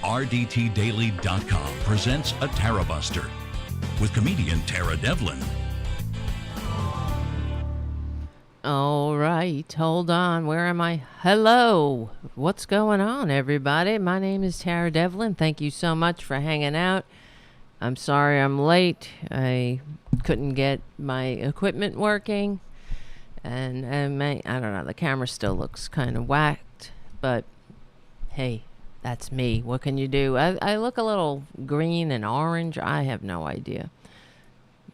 RDTDaily.com presents a Tarabuster with comedian Tara Devlin. All right, hold on. Where am I? Hello. What's going on, everybody? My name is Tara Devlin. Thank you so much for hanging out. I'm sorry I'm late. I couldn't get my equipment working. And I don't know, the camera still looks kind of whacked. But, hey, that's me. What can you do? I look a little green and orange. I have no idea.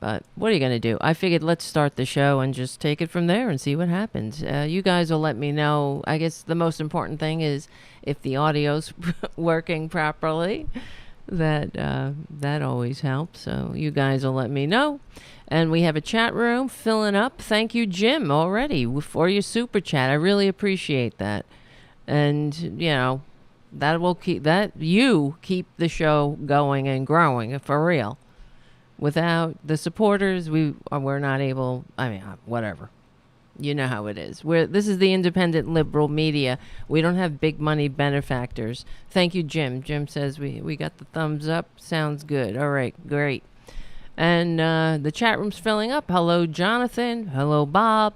But what are you going to do? I figured let's start the show and just take it from there and see what happens. You guys will let me know. I guess the most important thing is if the audio's working properly. That always helps. So you guys will let me know. And we have a chat room filling up. Thank you, Jim, already for your super chat. I really appreciate that. And, you know, that will keep the show going and growing for real. Without the supporters, we're not able. I mean, whatever. You know how it is. This is the independent liberal media. We don't have big money benefactors. Thank you, Jim. Jim says we got the thumbs up. Sounds good. All right, great. And the chat room's filling up. Hello, Jonathan. Hello, Bob.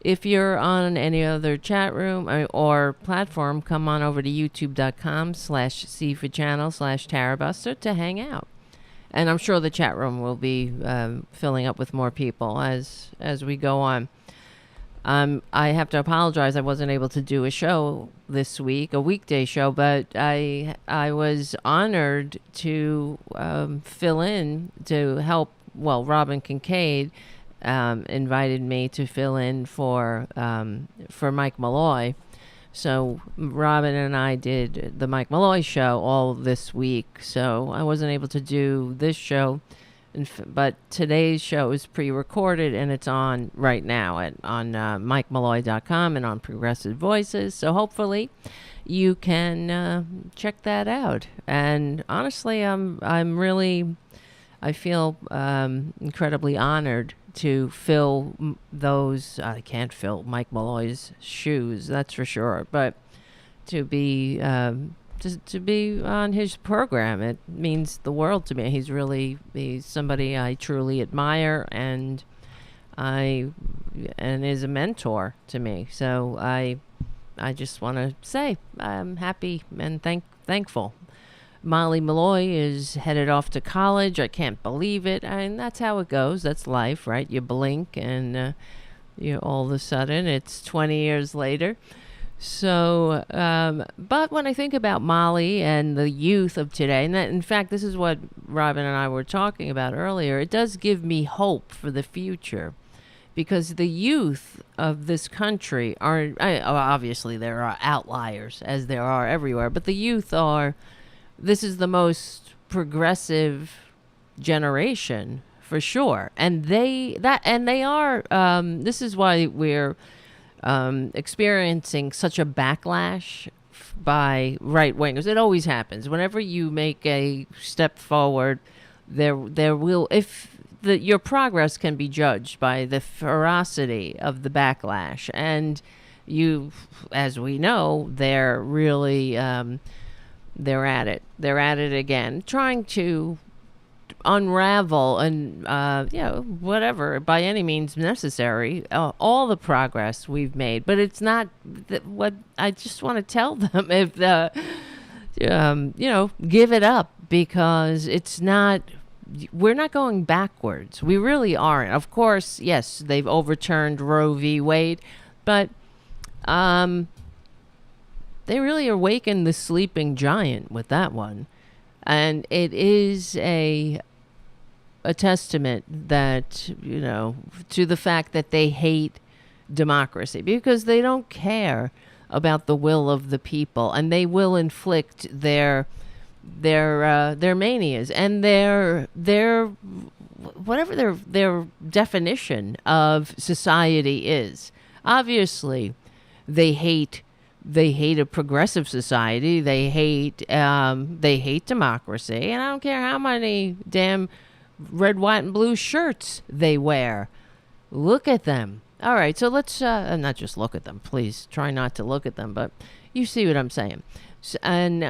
If you're on any other chat room or platform, come on over to youtube.com/c4channel/Tarabuster to hang out. And I'm sure the chat room will be filling up with more people as we go on. I have to apologize. I wasn't able to do a show this week, a weekday show, but I was honored to fill in to help. Well, Robin Kincaid invited me to fill in for Mike Malloy. So Robin and I did the Mike Malloy show all this week. So I wasn't able to do this show. But today's show is pre-recorded and it's on right now on MikeMalloy.com and on Progressive Voices. So hopefully you can check that out. And honestly, I feel incredibly honored to fill those. I can't fill Mike Malloy's shoes, that's for sure. But to be on his program, it means the world to me. He's somebody I truly admire and is a mentor to me. So I just want to say I'm happy and thankful. Molly Malloy is headed off to college. I can't believe it. And that's how it goes. That's life, right? You blink and all of a sudden it's 20 years later. So, but when I think about Molly and the youth of today, and in fact, this is what Robin and I were talking about earlier, it does give me hope for the future. Because the youth of this country obviously there are outliers, as there are everywhere, but the youth this is the most progressive generation for sure. And this is why we're experiencing such a backlash by right wingers. It always happens. Whenever you make a step forward, there will, your progress can be judged by the ferocity of the backlash. And as we know, they're really, they're at it. They're at it again, trying to unravel and whatever by any means necessary all the progress we've made. But it's not what I just want to tell them. If give it up, because it's not. We're not going backwards. We really aren't. Of course, yes, they've overturned Roe v. Wade, but they really awakened the sleeping giant with that one. And it is a testament that, to the fact that they hate democracy, because they don't care about the will of the people, and they will inflict their manias and their whatever their definition of society is. Obviously, they hate a progressive society. They hate democracy, and I don't care how many damn red, white, and blue shirts they wear. Look at them. All right, so let's not just look at them. Please try not to look at them, but you see what I'm saying. And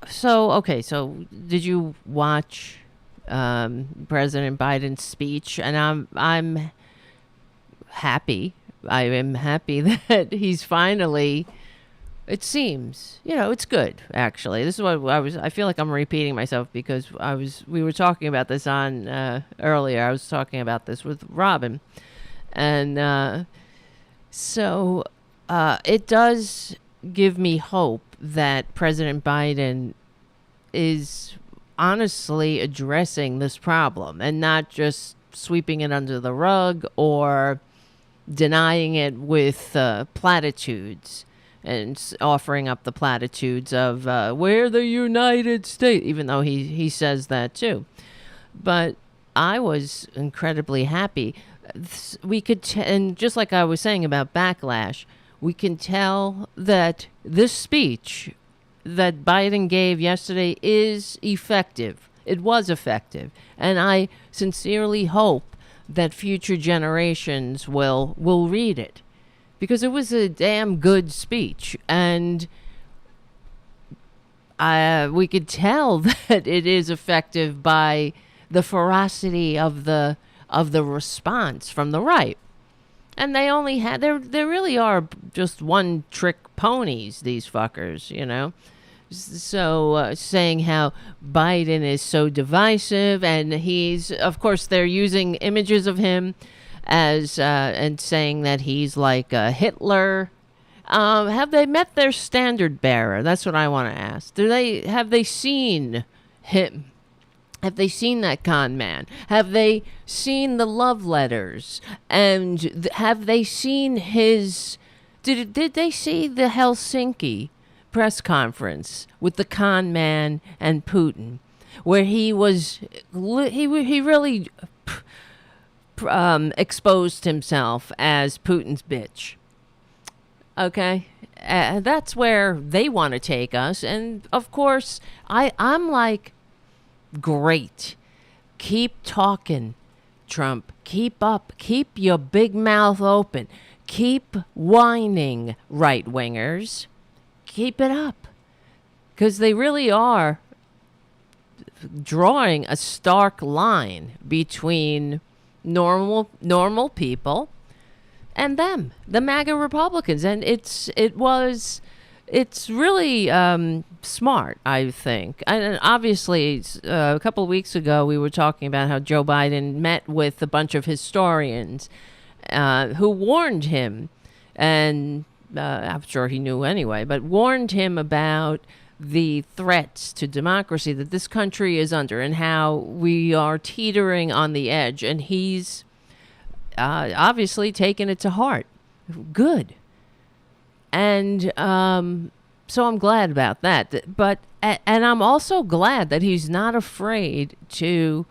so did you watch President Biden's speech? And I'm happy. I am happy that he's finally. It seems, it's good actually. This is what I feel like I'm repeating myself because we were talking about this on earlier. I was talking about this with Robin, and so it does give me hope that President Biden is honestly addressing this problem and not just sweeping it under the rug or denying it with platitudes and offering up the platitudes of we're the United States, even though he says that too. But I was incredibly happy. We could, and just like I was saying about backlash, we can tell that this speech that Biden gave yesterday is effective. It was effective. And I sincerely hope that future generations will read it, because it was a damn good speech. And we could tell that it is effective by the ferocity of the response from the right. And they only had, they really are just one trick ponies, these fuckers, So saying how Biden is so divisive, and of course, they're using images of him as, and saying that he's like Hitler. Have they met their standard bearer? That's what I want to ask. Have they seen him? Have they seen that con man? Have they seen the love letters? And have they seen his... Did they see the Helsinki press conference with the con man and Putin, where he really exposed himself as Putin's bitch? Okay? That's where they want to take us. And, of course, I'm like... Great. Keep talking, Trump. Keep up. Keep your big mouth open. Keep whining, right-wingers. Keep it up. Because they really are drawing a stark line between normal people and them, the MAGA Republicans. And it's really smart, I think. And obviously, a couple of weeks ago, we were talking about how Joe Biden met with a bunch of historians who warned him, and I'm sure he knew anyway, but warned him about the threats to democracy that this country is under and how we are teetering on the edge. And he's obviously taken it to heart. Good. And so I'm glad about that. And I'm also glad that he's not afraid to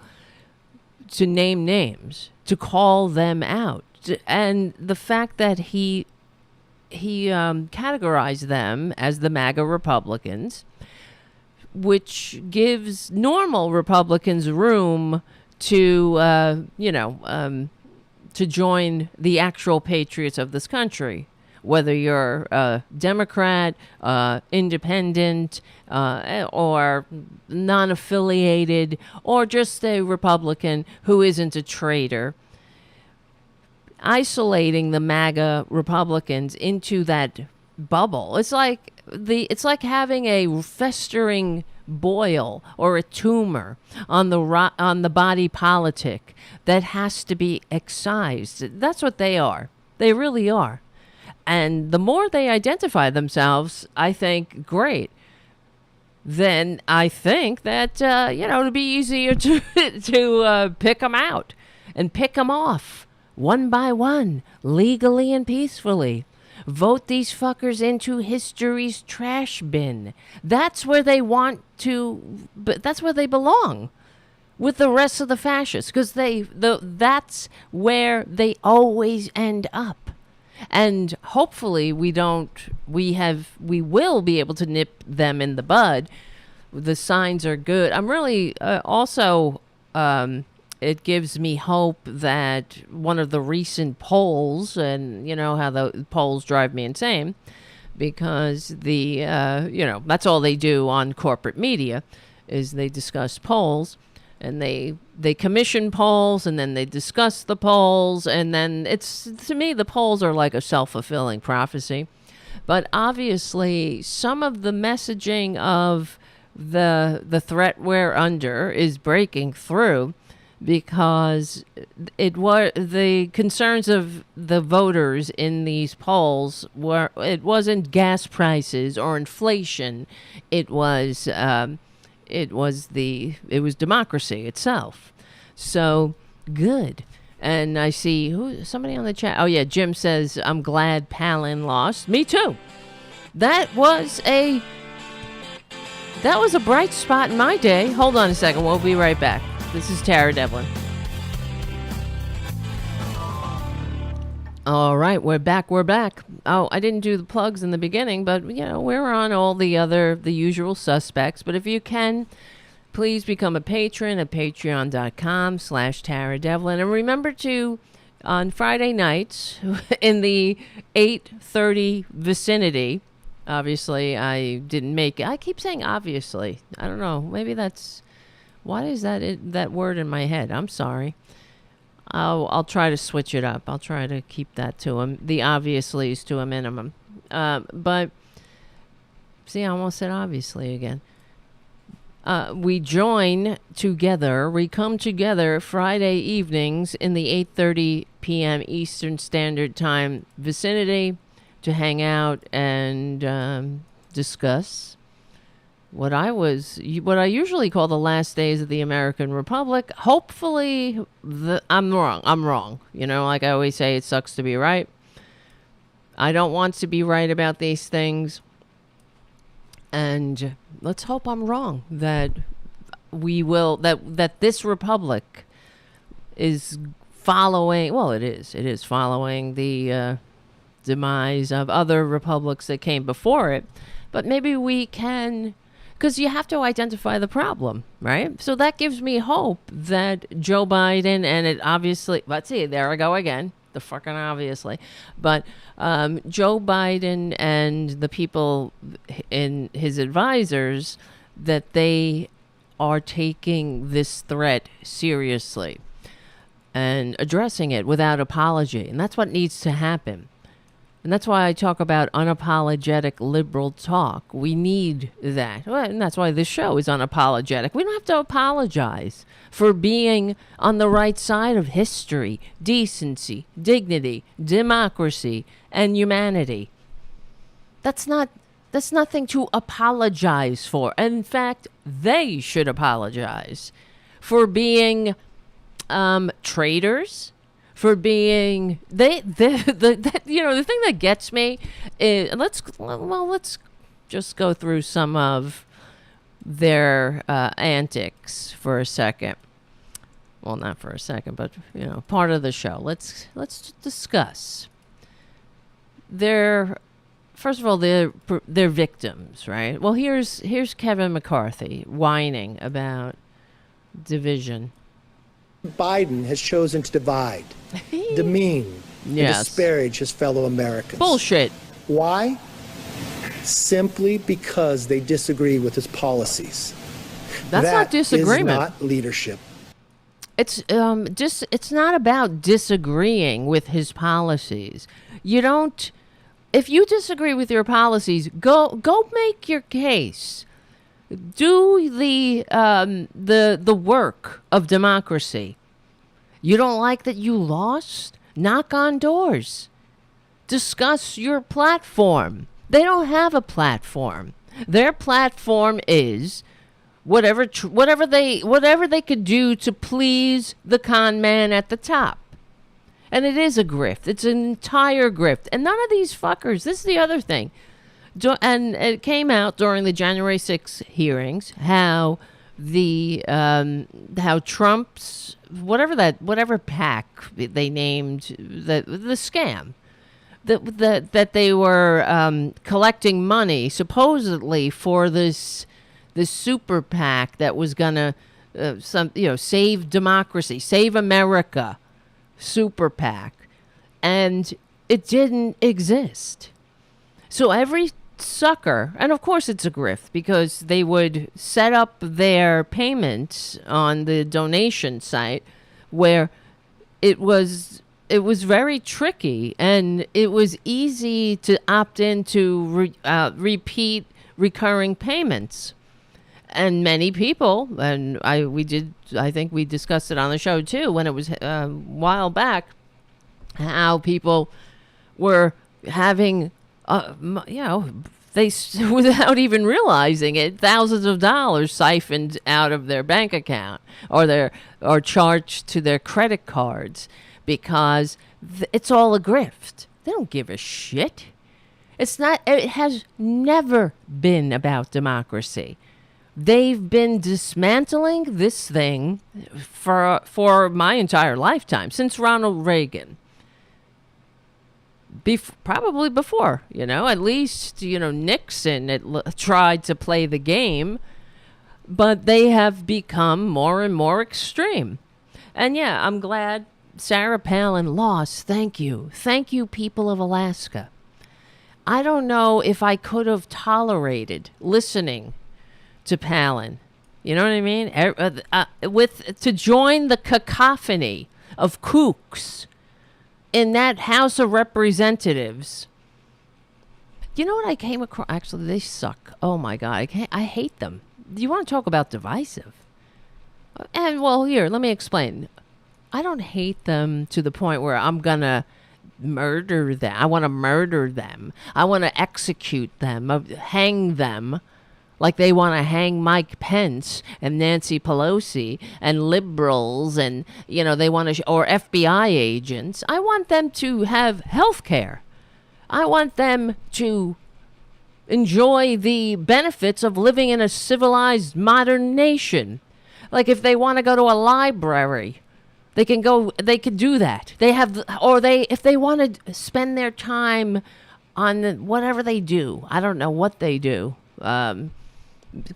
name names, to call them out. And the fact that he categorized them as the MAGA Republicans, which gives normal Republicans room to join the actual patriots of this country. Whether you're a Democrat, independent, or non-affiliated, or just a Republican who isn't a traitor, isolating the MAGA Republicans into that bubble. It's like having a festering boil or a tumor on the body politic that has to be excised. That's what they are. They really are. And the more they identify themselves, I think, great. Then I think that, it'll be easier to pick them out and pick them off one by one, legally and peacefully. Vote these fuckers into history's trash bin. That's where they that's where they belong with the rest of the fascists, because that's where they always end up. And hopefully we will be able to nip them in the bud. The signs are good. I'm really also, it gives me hope that one of the recent polls, and you know how the polls drive me insane, because that's all they do on corporate media is they discuss polls, and they commission polls, and then they discuss the polls, and then to me, the polls are like a self-fulfilling prophecy. But obviously, some of the messaging of the threat we're under is breaking through, because the concerns of the voters in these polls it wasn't gas prices or inflation, it was democracy itself. So good. And I see somebody on the chat. Oh yeah, Jim says, I'm glad Palin lost. Me too. That was a bright spot in my day. Hold on a second. We'll be right back. This is Tara Devlin. All right, we're back. Oh, I didn't do the plugs in the beginning, but we're on all the usual suspects. But if you can, please become a patron at patreon.com/Tara Devlin. And remember to, on Friday nights in the 8:30 vicinity, obviously I didn't make it. I keep saying obviously. I don't know. Maybe that's, why is that word in my head? I'm sorry. I'll try to switch it up. I'll try to keep that to the obviously to a minimum. But see, I almost said obviously again. We come together Friday evenings in the 8:30 p.m. Eastern Standard Time vicinity to hang out and discuss what I usually call the last days of the American Republic. Hopefully, I'm wrong. Like I always say, it sucks to be right. I don't want to be right about these things. And let's hope I'm wrong, that this republic is following, it is following the demise of other republics that came before it. But maybe we can, because you have to identify the problem, right? So that gives me hope that Joe Biden, and it obviously, let's see, there I go again. The fucking obviously. But Joe Biden and the people in his advisors, that they are taking this threat seriously and addressing it without apology. And that's what needs to happen. And that's why I talk about unapologetic liberal talk. We need that. And that's why this show is unapologetic. We don't have to apologize for being on the right side of history, decency, dignity, democracy, and humanity. That's nothing to apologize for. In fact, they should apologize for being traitors, for being the thing that gets me is, let's just go through some of their antics for a second. Well, not for a second, but part of the show. Let's discuss first of all, they're victims, right? Well, here's Kevin McCarthy whining about division. Biden has chosen to divide, demean, and disparage his fellow Americans. Bullshit. Why? Simply because they disagree with his policies. That's not disagreement. That is not leadership. It's it's not about disagreeing with his policies. You don't. If you disagree with your policies, go make your case. Do the work of democracy. You don't like that you lost? Knock on doors. Discuss your platform. They don't have a platform. Their platform is whatever they could do to please the con man at the top. And it is a grift. It's an entire grift. And none of these fuckers, this is the other thing. And it came out during the January 6th hearings how Trump's whatever PAC they named the scam that they were collecting money supposedly for this super PAC that was gonna save democracy, save America, super PAC, and it didn't exist. So every sucker, and of course it's a grift because they would set up their payments on the donation site where it was very tricky, and it was easy to opt into repeat recurring payments. And many people, and I think we discussed it on the show too when it was a while back, how people were having, they, without even realizing it, thousands of dollars siphoned out of their bank account or charged to their credit cards because it's all a grift. They don't give a shit. It has never been about democracy. They've been dismantling this thing for my entire lifetime, since Ronald Reagan. Probably before, at least, Nixon tried to play the game, but they have become more and more extreme. And yeah, I'm glad Sarah Palin lost. Thank you. Thank you, people of Alaska. I don't know if I could have tolerated listening to Palin. You know what I mean? To join the cacophony of kooks in that House of Representatives. You know what I came across? Actually, they suck. Oh my God. I hate them. Do you want to talk about divisive? And well, here, let me explain. I don't hate them to the point where I'm going to murder them. I want to murder them. I want to execute them, hang them. Like they want to hang Mike Pence and Nancy Pelosi and liberals and, they want to, or FBI agents. I want them to have health care. I want them to enjoy the benefits of living in a civilized modern nation. Like if they want to go to a library, they can do that. If they want to spend their time on whatever they do, I don't know what they do.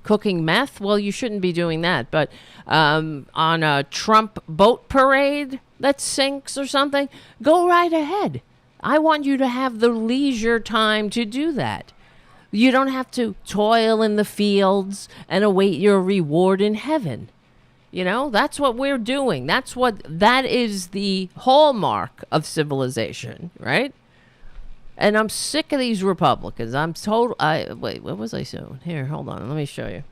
Cooking meth? Well, you shouldn't be doing that. But on a Trump boat parade that sinks or something, go right ahead. I want you to have the leisure time to do that. You don't have to toil in the fields and await your reward in heaven. That's what we're doing. That is the hallmark of civilization, right? And I'm sick of these Republicans. Wait, what was I saying? Here, hold on. Let me show you.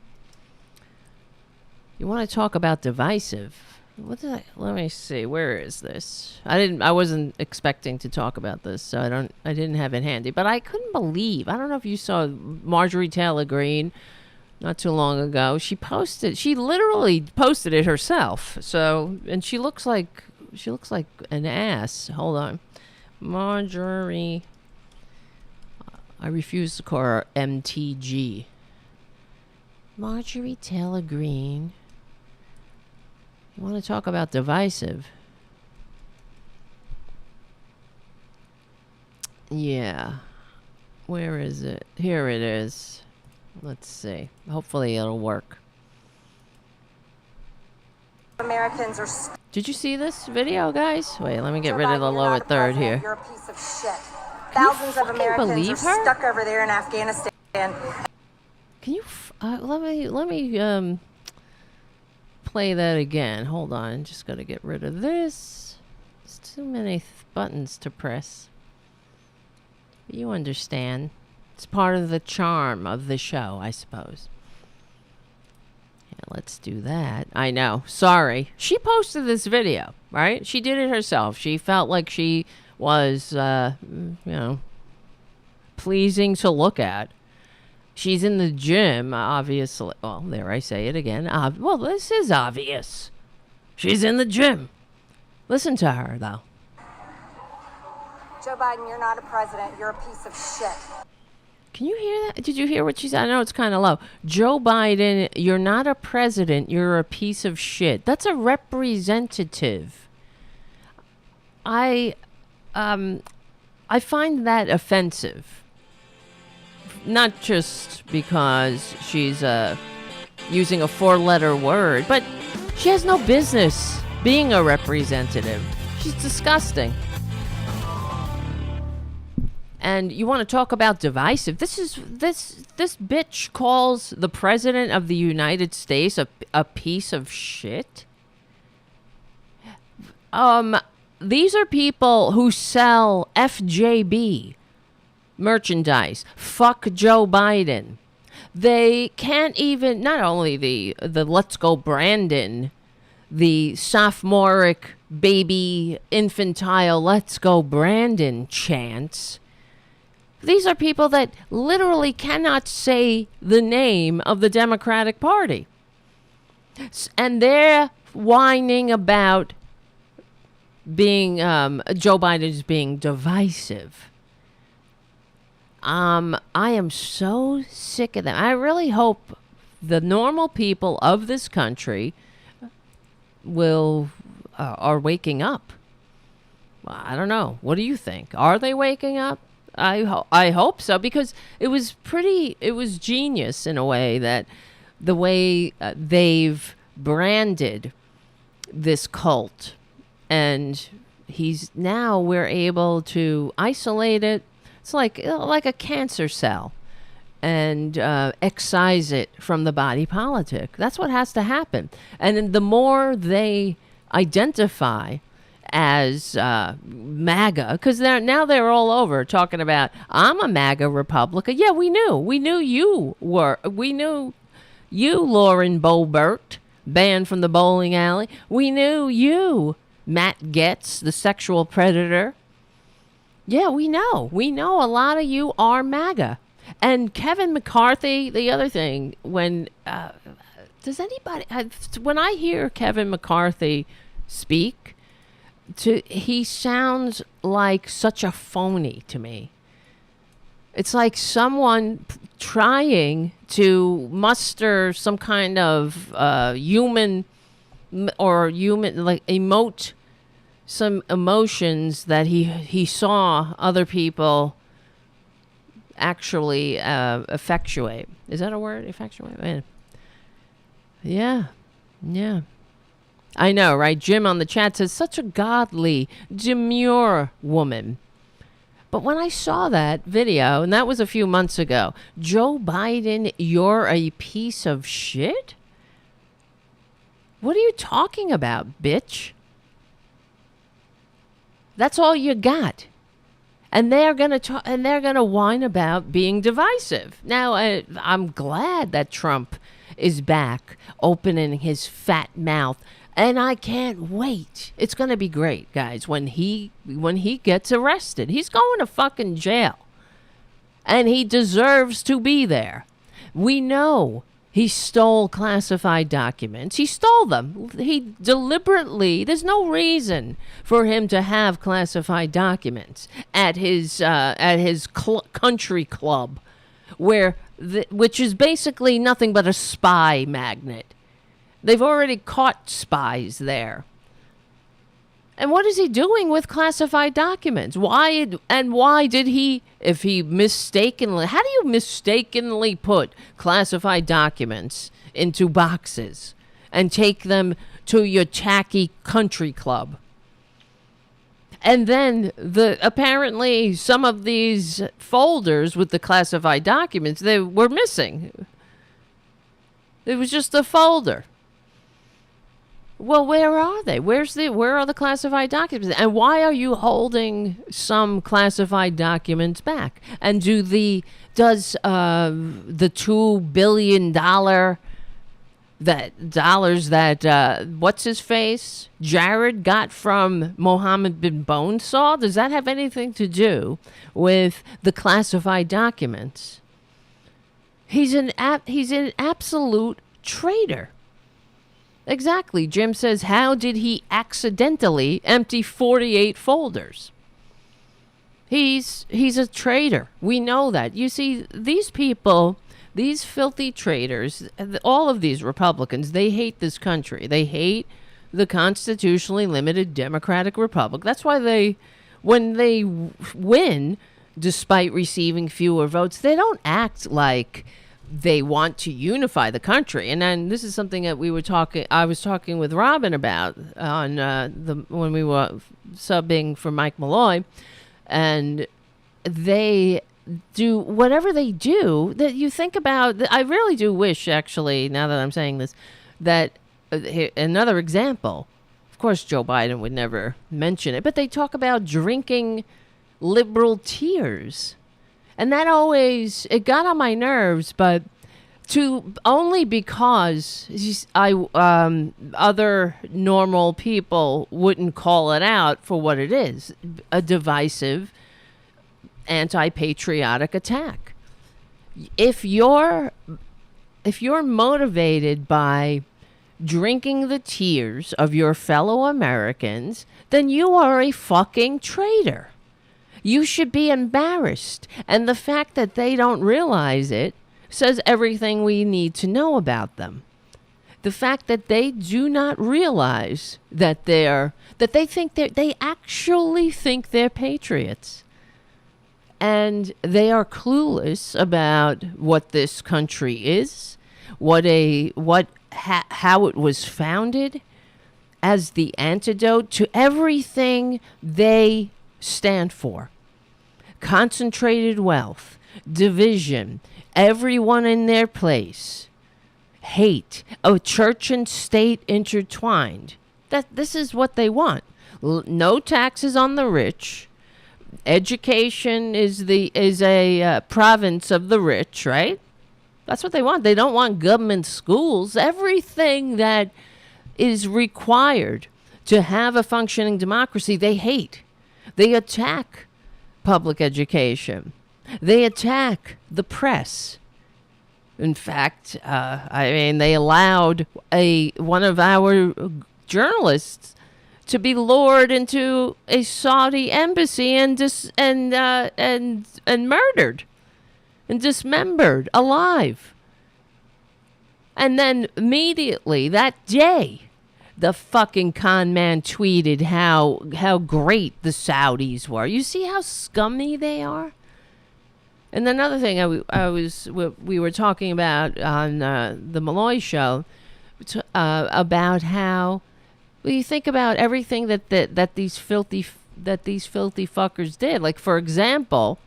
You want to talk about divisive? Let me see. Where is this? I wasn't expecting to talk about this, so I didn't have it handy. But I couldn't believe. I don't know if you saw Marjorie Taylor Greene not too long ago. She literally posted it herself. So, and she looks like an ass. Hold on. Marjorie, I refuse to call her MTG. Marjorie Taylor Greene. You want to talk about divisive? Yeah. Where is it? Here it is. Let's see. Hopefully it'll work. Americans are. Did you see this video, guys? Wait, let me get rid of the lower third here. You're a piece of shit. Thousands of Americans are stuck over there in Afghanistan. Can you? Let me play that again. Hold on. Just gotta get rid of this. There's too many buttons to press. You understand. It's part of the charm of the show, I suppose. Yeah, let's do that. I know. Sorry. She posted this video, right? She did it herself. She felt like she was, pleasing to look at. She's in the gym, obviously. Well, there I say it again. Well, this is obvious. She's in the gym. Listen to her, though. Joe Biden, you're not a president. You're a piece of shit. Can you hear that? Did you hear what she said? I know it's kind of low. Joe Biden, you're not a president. You're a piece of shit. That's a representative. I find that offensive. Not just because she's using a 4-letter word, but she has no business being a representative. She's disgusting. And you want to talk about divisive? This bitch calls the president of the United States a piece of shit. These are people who sell FJB merchandise. Fuck Joe Biden. They can't even, not only the Let's Go Brandon, the sophomoric baby infantile Let's Go Brandon chants. These are people that literally cannot say the name of the Democratic Party. And they're whining about being, Joe Biden's being divisive. I am so sick of them. I really hope the normal people of this country are waking up. I don't know. What do you think? Are they waking up? I hope so, because it was genius in a way, that the way they've branded this cult, and we're able to isolate it. It's like a cancer cell, and excise it from the body politic. That's what has to happen. And then the more they identify as MAGA, because they're all over talking about, I'm a MAGA Republican. Yeah, we knew you were. We knew you, Lauren Boebert, banned from the bowling alley. We knew you, Matt Getz, the sexual predator. Yeah, we know a lot of you are MAGA. And Kevin McCarthy, the other thing, when I hear Kevin McCarthy speak, he sounds like such a phony to me. It's like someone trying to muster some kind of human, like emote some emotions that he saw other people actually effectuate. Is that a word? Effectuate? Yeah. I know, right? Jim on the chat says, such a godly, demure woman. But when I saw that video, and that was a few months ago, Joe Biden, you're a piece of shit? What are you talking about, bitch? That's all you got. And they're gonna whine about being divisive. Now, I'm glad that Trump is back, opening his fat mouth, and I can't wait. It's gonna be great, guys. When he gets arrested, he's going to fucking jail, and he deserves to be there. We know he stole classified documents. He stole them. He deliberately. There's no reason for him to have classified documents at his country club, which is basically nothing but a spy magnet. They've already caught spies there. And what is he doing with classified documents? Why did he, if he mistakenly, how do you mistakenly put classified documents into boxes and take them to your tacky country club? And then apparently some of these folders with the classified documents, they were missing. It was just a folder. Well, where are they? Where are the classified documents? And why are you holding some classified documents back? And does the $2 billion that what's his face Jared got from Mohammed bin Bonesaw, does that have anything to do with the classified documents? He's an absolute traitor. Exactly. Jim says, how did he accidentally empty 48 folders? He's a traitor. We know that. You see, these people, these filthy traitors, all of these Republicans, they hate this country. They hate the constitutionally limited democratic republic. That's why when they win, despite receiving fewer votes, they don't act like they want to unify the country. And then this is something that I was talking with Robin about on when we were subbing for Mike Malloy, and they do whatever they do, that you think about. I really do wish, actually, now that I'm saying this, that another example, of course, Joe Biden would never mention it, but they talk about drinking liberal tears. And that always, it got on my nerves, but only because other normal people wouldn't call it out for what it is, a divisive, anti-patriotic attack. If you're motivated by drinking the tears of your fellow Americans, then you are a fucking traitor. You should be embarrassed. And the fact that they don't realize it says everything we need to know about them. The fact that they do not realize that they actually think they're patriots. And they are clueless about what this country is, how it was founded, as the antidote to everything they stand for. Concentrated wealth, division, everyone in their place, hate, church and state intertwined. This is what they want. No taxes on the rich. Education is a province of the rich, right? That's what they want. They don't want government schools. Everything that is required to have a functioning democracy, they hate. They attack public education. They attack the press. In fact, they allowed one of our journalists to be lured into a Saudi embassy and murdered and dismembered alive. And then immediately that day, the fucking con man tweeted how great the Saudis were. You see how scummy they are? And another thing we were talking about on the Malloy show about how, well, you think about everything that these filthy fuckers did. Like, for example,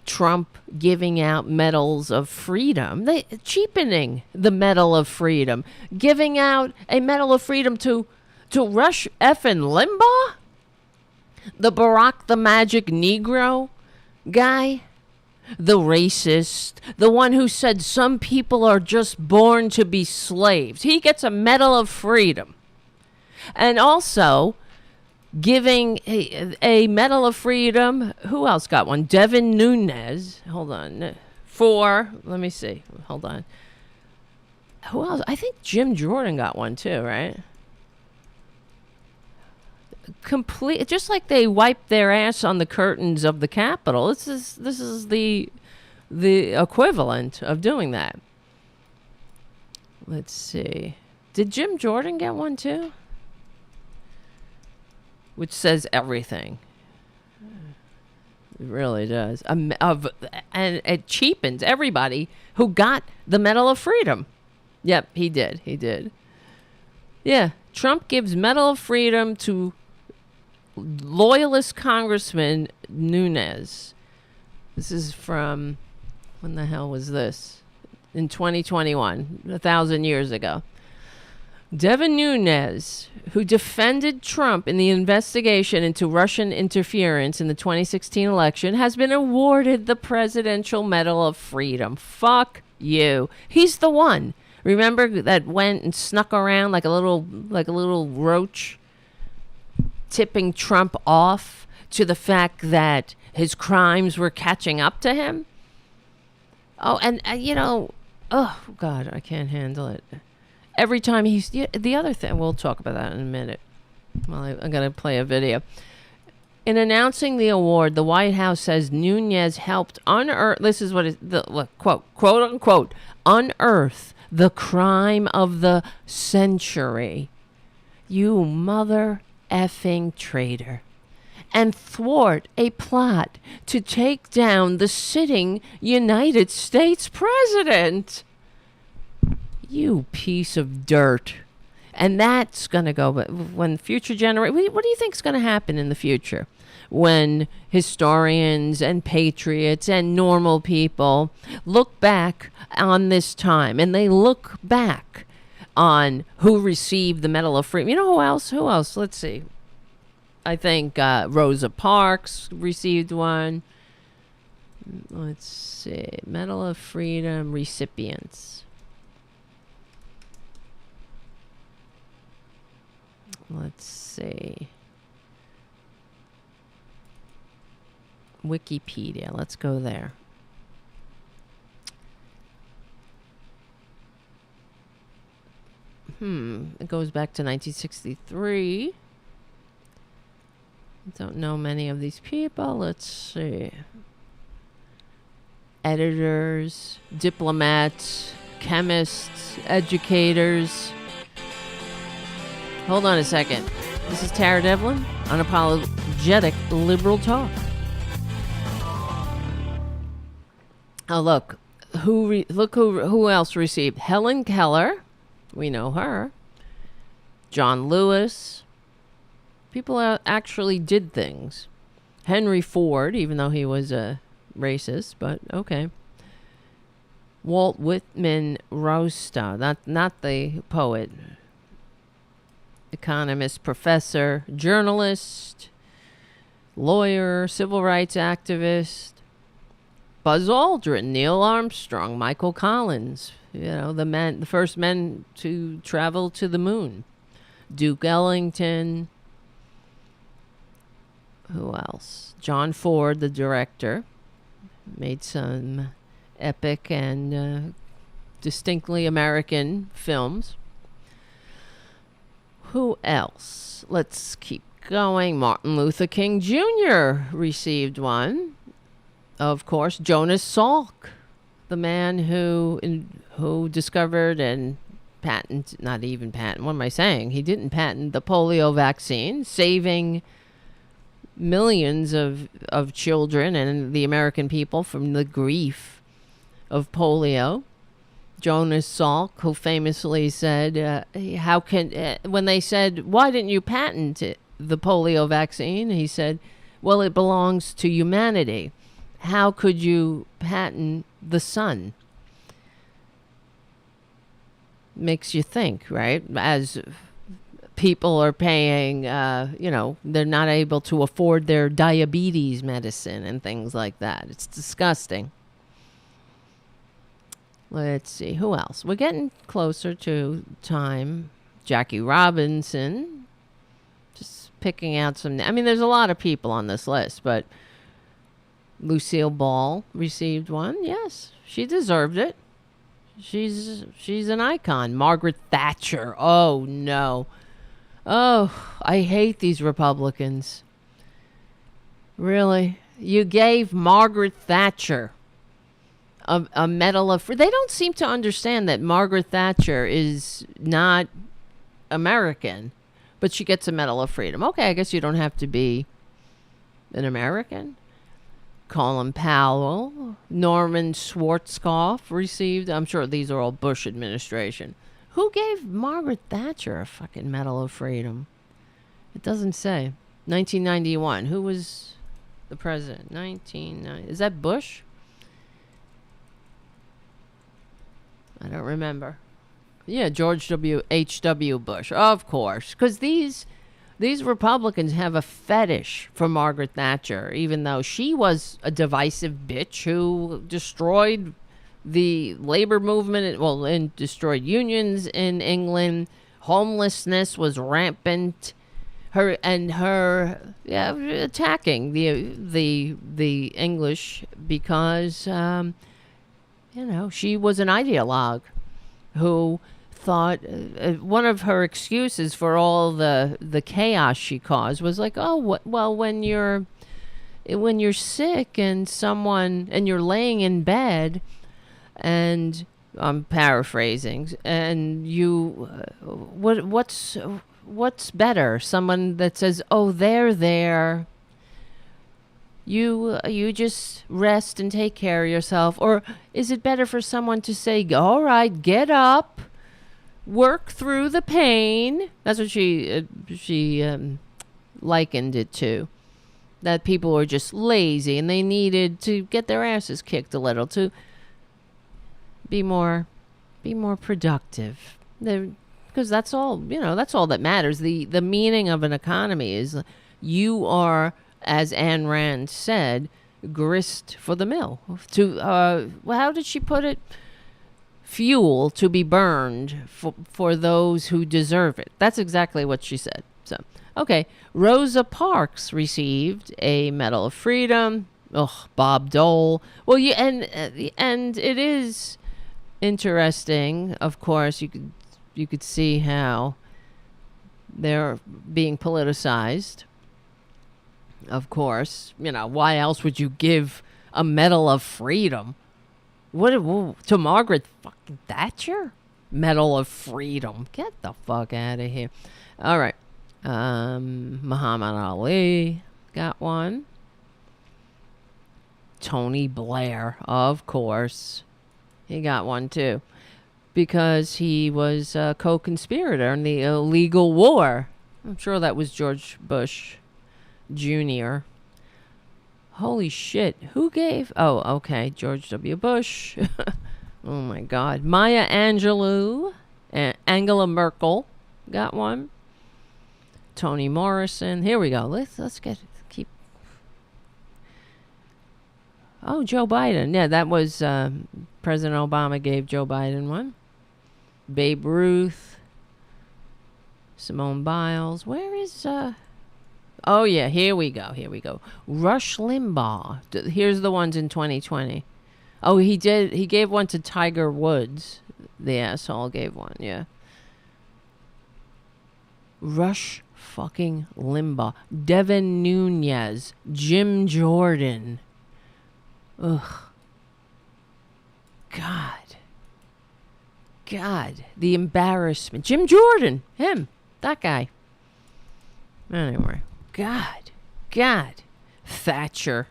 Trump giving out medals of freedom, cheapening the Medal of Freedom, giving out a Medal of Freedom to Rush effing Limbaugh, the Barack the Magic Negro guy, the racist, the one who said some people are just born to be slaves. He gets a Medal of Freedom. And also giving a Medal of Freedom. Who else got one? Devin Nunes. Hold on. Let me see. Hold on. Who else? I think Jim Jordan got one too, right? Complete, just like they wiped their ass on the curtains of the Capitol. This is the equivalent of doing that. Let's see. Did Jim Jordan get one too? Which says everything. It really does. And it cheapens everybody who got the Medal of Freedom. Yep, he did. Yeah, Trump gives Medal of Freedom to loyalist Congressman Nunes. This is from, when the hell was this? In 2021, 1,000 years ago. Devin Nunes, who defended Trump in the investigation into Russian interference in the 2016 election, has been awarded the Presidential Medal of Freedom. Fuck you. He's the one. Remember that went and snuck around like a little roach, tipping Trump off to the fact that his crimes were catching up to him? Oh, and oh God, I can't handle it. Every time the other thing, we'll talk about that in a minute. Well, I'm going to play a video. In announcing the award, the White House says Nunes helped unearth, this is what quote unquote, unearth the crime of the century. You mother effing traitor. And thwart a plot to take down the sitting United States president. You piece of dirt. And that's going to go, but when future generations, what do you think is going to happen in the future? When historians and patriots and normal people look back on this time, and they look back on who received the Medal of Freedom. You know who else? Who else? Let's see. I think Rosa Parks received one. Let's see. Medal of Freedom recipients. Let's see. Wikipedia. Let's go there. It goes back to 1963. Don't know many of these people. Let's see. Editors, diplomats, chemists, educators. Hold on a second. This is Tara Devlin, unapologetic liberal talk. Oh, look. Who else received? Helen Keller. We know her. John Lewis. People actually did things. Henry Ford, even though he was a racist, but okay. Walt Whitman Rostow, not the poet. Economist, professor, journalist, lawyer, civil rights activist. Buzz Aldrin, Neil Armstrong, Michael Collins, the first men to travel to the moon. Duke Ellington. Who else? John Ford, the director, made some epic and distinctly American films. Who else? Let's keep going. Martin Luther King Jr. received one. Of course, Jonas Salk, the man who discovered and what am I saying? He didn't patent the polio vaccine, saving millions of children and the American people from the grief of polio. Jonas Salk, who famously said, when they said, why didn't you patent the polio vaccine? He said, well, it belongs to humanity. How could you patent the sun? Makes you think, right? As people are paying, they're not able to afford their diabetes medicine and things like that. It's disgusting. Let's see. Who else? We're getting closer to time. Jackie Robinson. Just picking out some. I mean, there's a lot of people on this list, but Lucille Ball received one. Yes, she deserved it. She's an icon. Margaret Thatcher. Oh, no. Oh, I hate these Republicans. Really? You gave Margaret Thatcher a Medal of Freedom. They don't seem to understand that Margaret Thatcher is not American, but she gets a Medal of Freedom. Okay, I guess you don't have to be an American. Colin Powell, Norman Schwarzkopf received. I'm sure these are all Bush administration. Who gave Margaret Thatcher a fucking Medal of Freedom? It doesn't say. 1991. Who was the president? 1990. Is that Bush? I don't remember. Yeah, George H.W. Bush. Of course. Because these Republicans have a fetish for Margaret Thatcher, even though she was a divisive bitch who destroyed the labor movement, and destroyed unions in England. Homelessness was rampant. Her attacking the English because she was an ideologue who thought one of her excuses for all the chaos she caused was like, when you're sick and you're laying in bed, and I'm paraphrasing, and you what's better, someone that says, oh, they're there, you just rest and take care of yourself, or is it better for someone to say, all right, get up, work through the pain. That's what she likened it to. That people were just lazy and they needed to get their asses kicked a little to be more productive. Because that's all, that's all that matters. The meaning of an economy is you are, as Ayn Rand said, grist for the mill. How did she put it? Fuel to be burned for those who deserve it. That's exactly what she said. So, okay. Rosa Parks received a Medal of Freedom. Ugh, Bob Dole. Well, and it is interesting. Of course, you could see how they're being politicized. Of course, why else would you give a Medal of Freedom? What to Margaret fucking Thatcher? Medal of Freedom. Get the fuck out of here. All right. Muhammad Ali got one. Tony Blair, of course. He got one too. Because he was a co-conspirator in the illegal war. I'm sure that was George Bush Jr. Holy shit. Who gave? Oh, okay. George W. Bush. Oh, my God. Maya Angelou. Angela Merkel got one. Toni Morrison. Here we go. Let's keep. Oh, Joe Biden. Yeah, that was President Obama gave Joe Biden one. Babe Ruth. Simone Biles. Where is Oh, yeah, here we go. Rush Limbaugh. Here's the ones in 2020. Oh, he gave one to Tiger Woods. The asshole gave one, yeah. Rush fucking Limbaugh. Devin Nunes. Jim Jordan. Ugh. God. The embarrassment. Jim Jordan. Him. That guy. Anyway. God. Thatcher.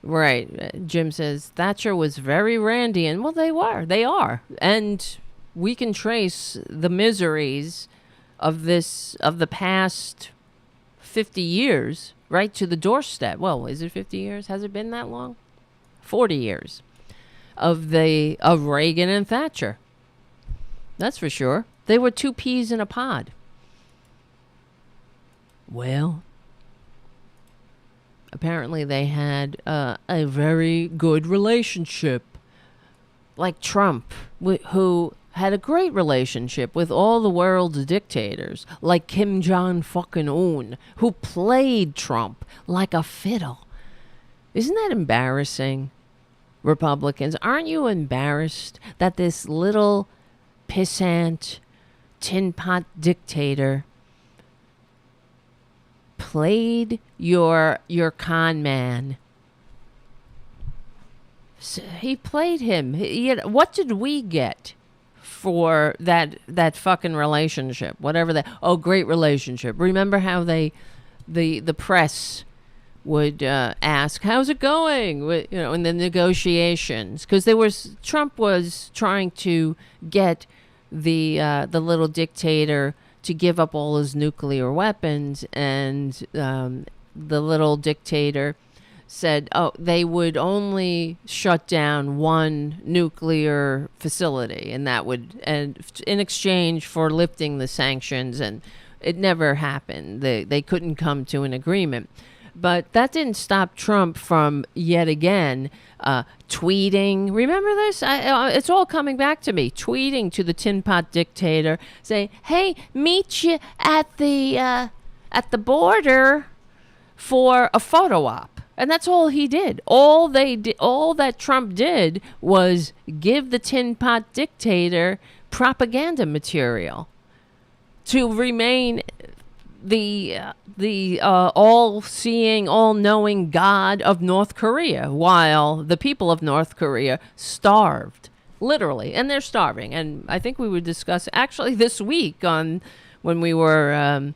Right. Jim says Thatcher was very Randian. Well, they are. And we can trace the miseries of the past 50 years right to the doorstep. Well, is it 50 years? Has it been that long? 40 years of Reagan and Thatcher. That's for sure. They were two peas in a pod. Well, apparently they had a very good relationship. Like Trump, who had a great relationship with all the world's dictators. Like Kim Jong-un, who played Trump like a fiddle. Isn't that embarrassing, Republicans? Aren't you embarrassed that this little pissant tin pot dictator played your con man? So he played him. What did we get for that fucking relationship? Whatever that. Oh, great relationship. Remember how the press would ask, "How's it going?" In the negotiations, because Trump was trying to get the little dictator to give up all his nuclear weapons, and the little dictator said, they would only shut down one nuclear facility, and in exchange for lifting the sanctions, and it never happened. They couldn't come to an agreement. But that didn't stop Trump from yet again tweeting. Remember this? It's all coming back to me. Tweeting to the tin pot dictator, saying, "Hey, meet you at the border for a photo op." And that's all he did. All that Trump did was give the tin pot dictator propaganda material to remain the all-seeing, all-knowing God of North Korea, while the people of North Korea starved, literally, and they're starving. And I think we would discuss actually this week when we were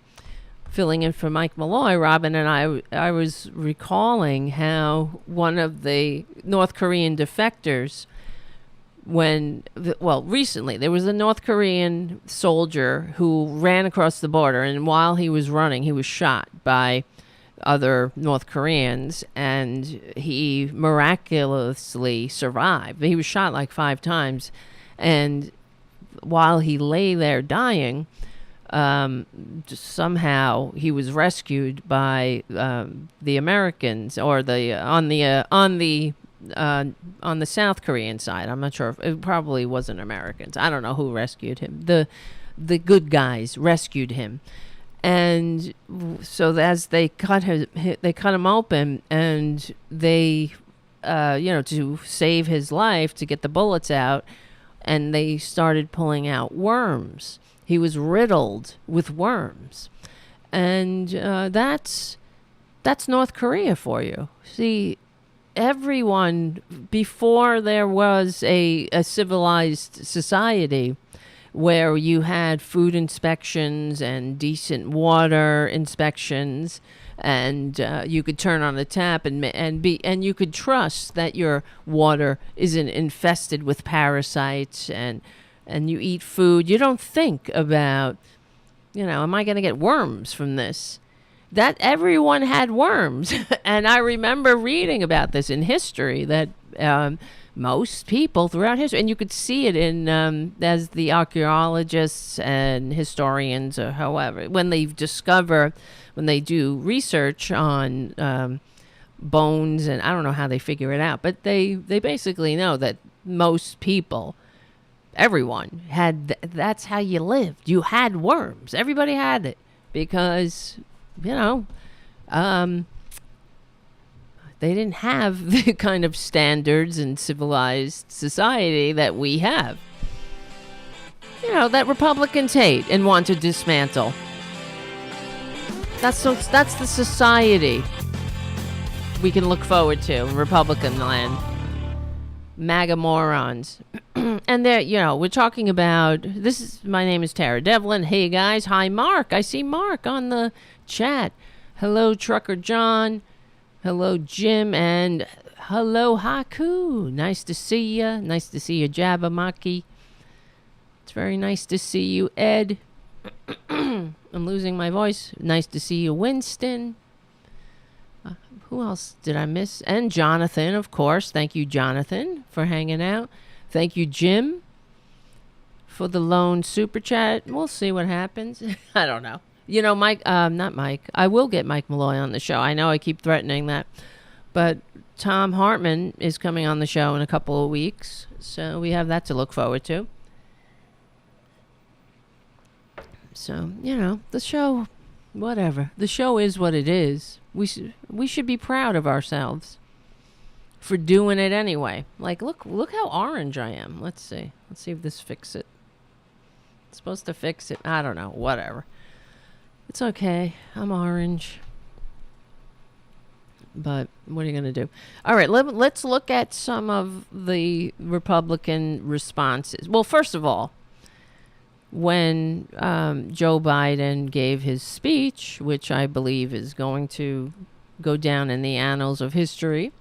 filling in for Mike Malloy, Robin and I was recalling how one of the North Korean defectors recently there was a North Korean soldier who ran across the border, and while he was running, he was shot by other North Koreans, and he miraculously survived. He was shot like 5 times, and while he lay there dying, somehow he was rescued by the Americans, or on the South Korean side. I'm not sure if it probably wasn't Americans. I don't know who rescued him. The good guys rescued him. And so as they cut him open, and they, to save his life, to get the bullets out, and they started pulling out worms. He was riddled with worms. And that's North Korea for you. See, everyone, before there was a civilized society where you had food inspections and decent water inspections, and you could turn on the tap and you could trust that your water isn't infested with parasites, and you eat food. You don't think about, am I going to get worms from this? That everyone had worms. And I remember reading about this in history, that most people throughout history, and you could see it in as the archaeologists and historians, or however, when they do research on bones, and I don't know how they figure it out, but they basically know that most people, everyone had, that's how you lived. You had worms. Everybody had it, because they didn't have the kind of standards and civilized society that we have. That Republicans hate and want to dismantle. That's the society we can look forward to in Republican land. MAGA morons. And there, we're talking about, my name is Tara Devlin. Hey guys, hi Mark. I see Mark on the chat. Hello Trucker John. Hello Jim, and hello Haku. Nice to see you. Nice to see you, Jabamaki. It's very nice to see you, Ed. I'm losing my voice. Nice to see you, Winston. Who else did I miss? And Jonathan, of course. Thank you, Jonathan, for hanging out. Thank you, Jim, for the lone super chat. We'll see what happens. I don't know. Mike, not Mike. I will get Mike Malloy on the show. I know I keep threatening that. But Tom Hartman is coming on the show in a couple of weeks. So we have that to look forward to. So, the show, whatever. The show is what it is. We should be proud of ourselves for doing it anyway. Like, look how orange I am. Let's see. Let's see if this fixes it. It's supposed to fix it. I don't know. Whatever. It's okay. I'm orange. But what are you going to do? All right, let's look at some of the Republican responses. Well, first of all, when Joe Biden gave his speech, which I believe is going to go down in the annals of history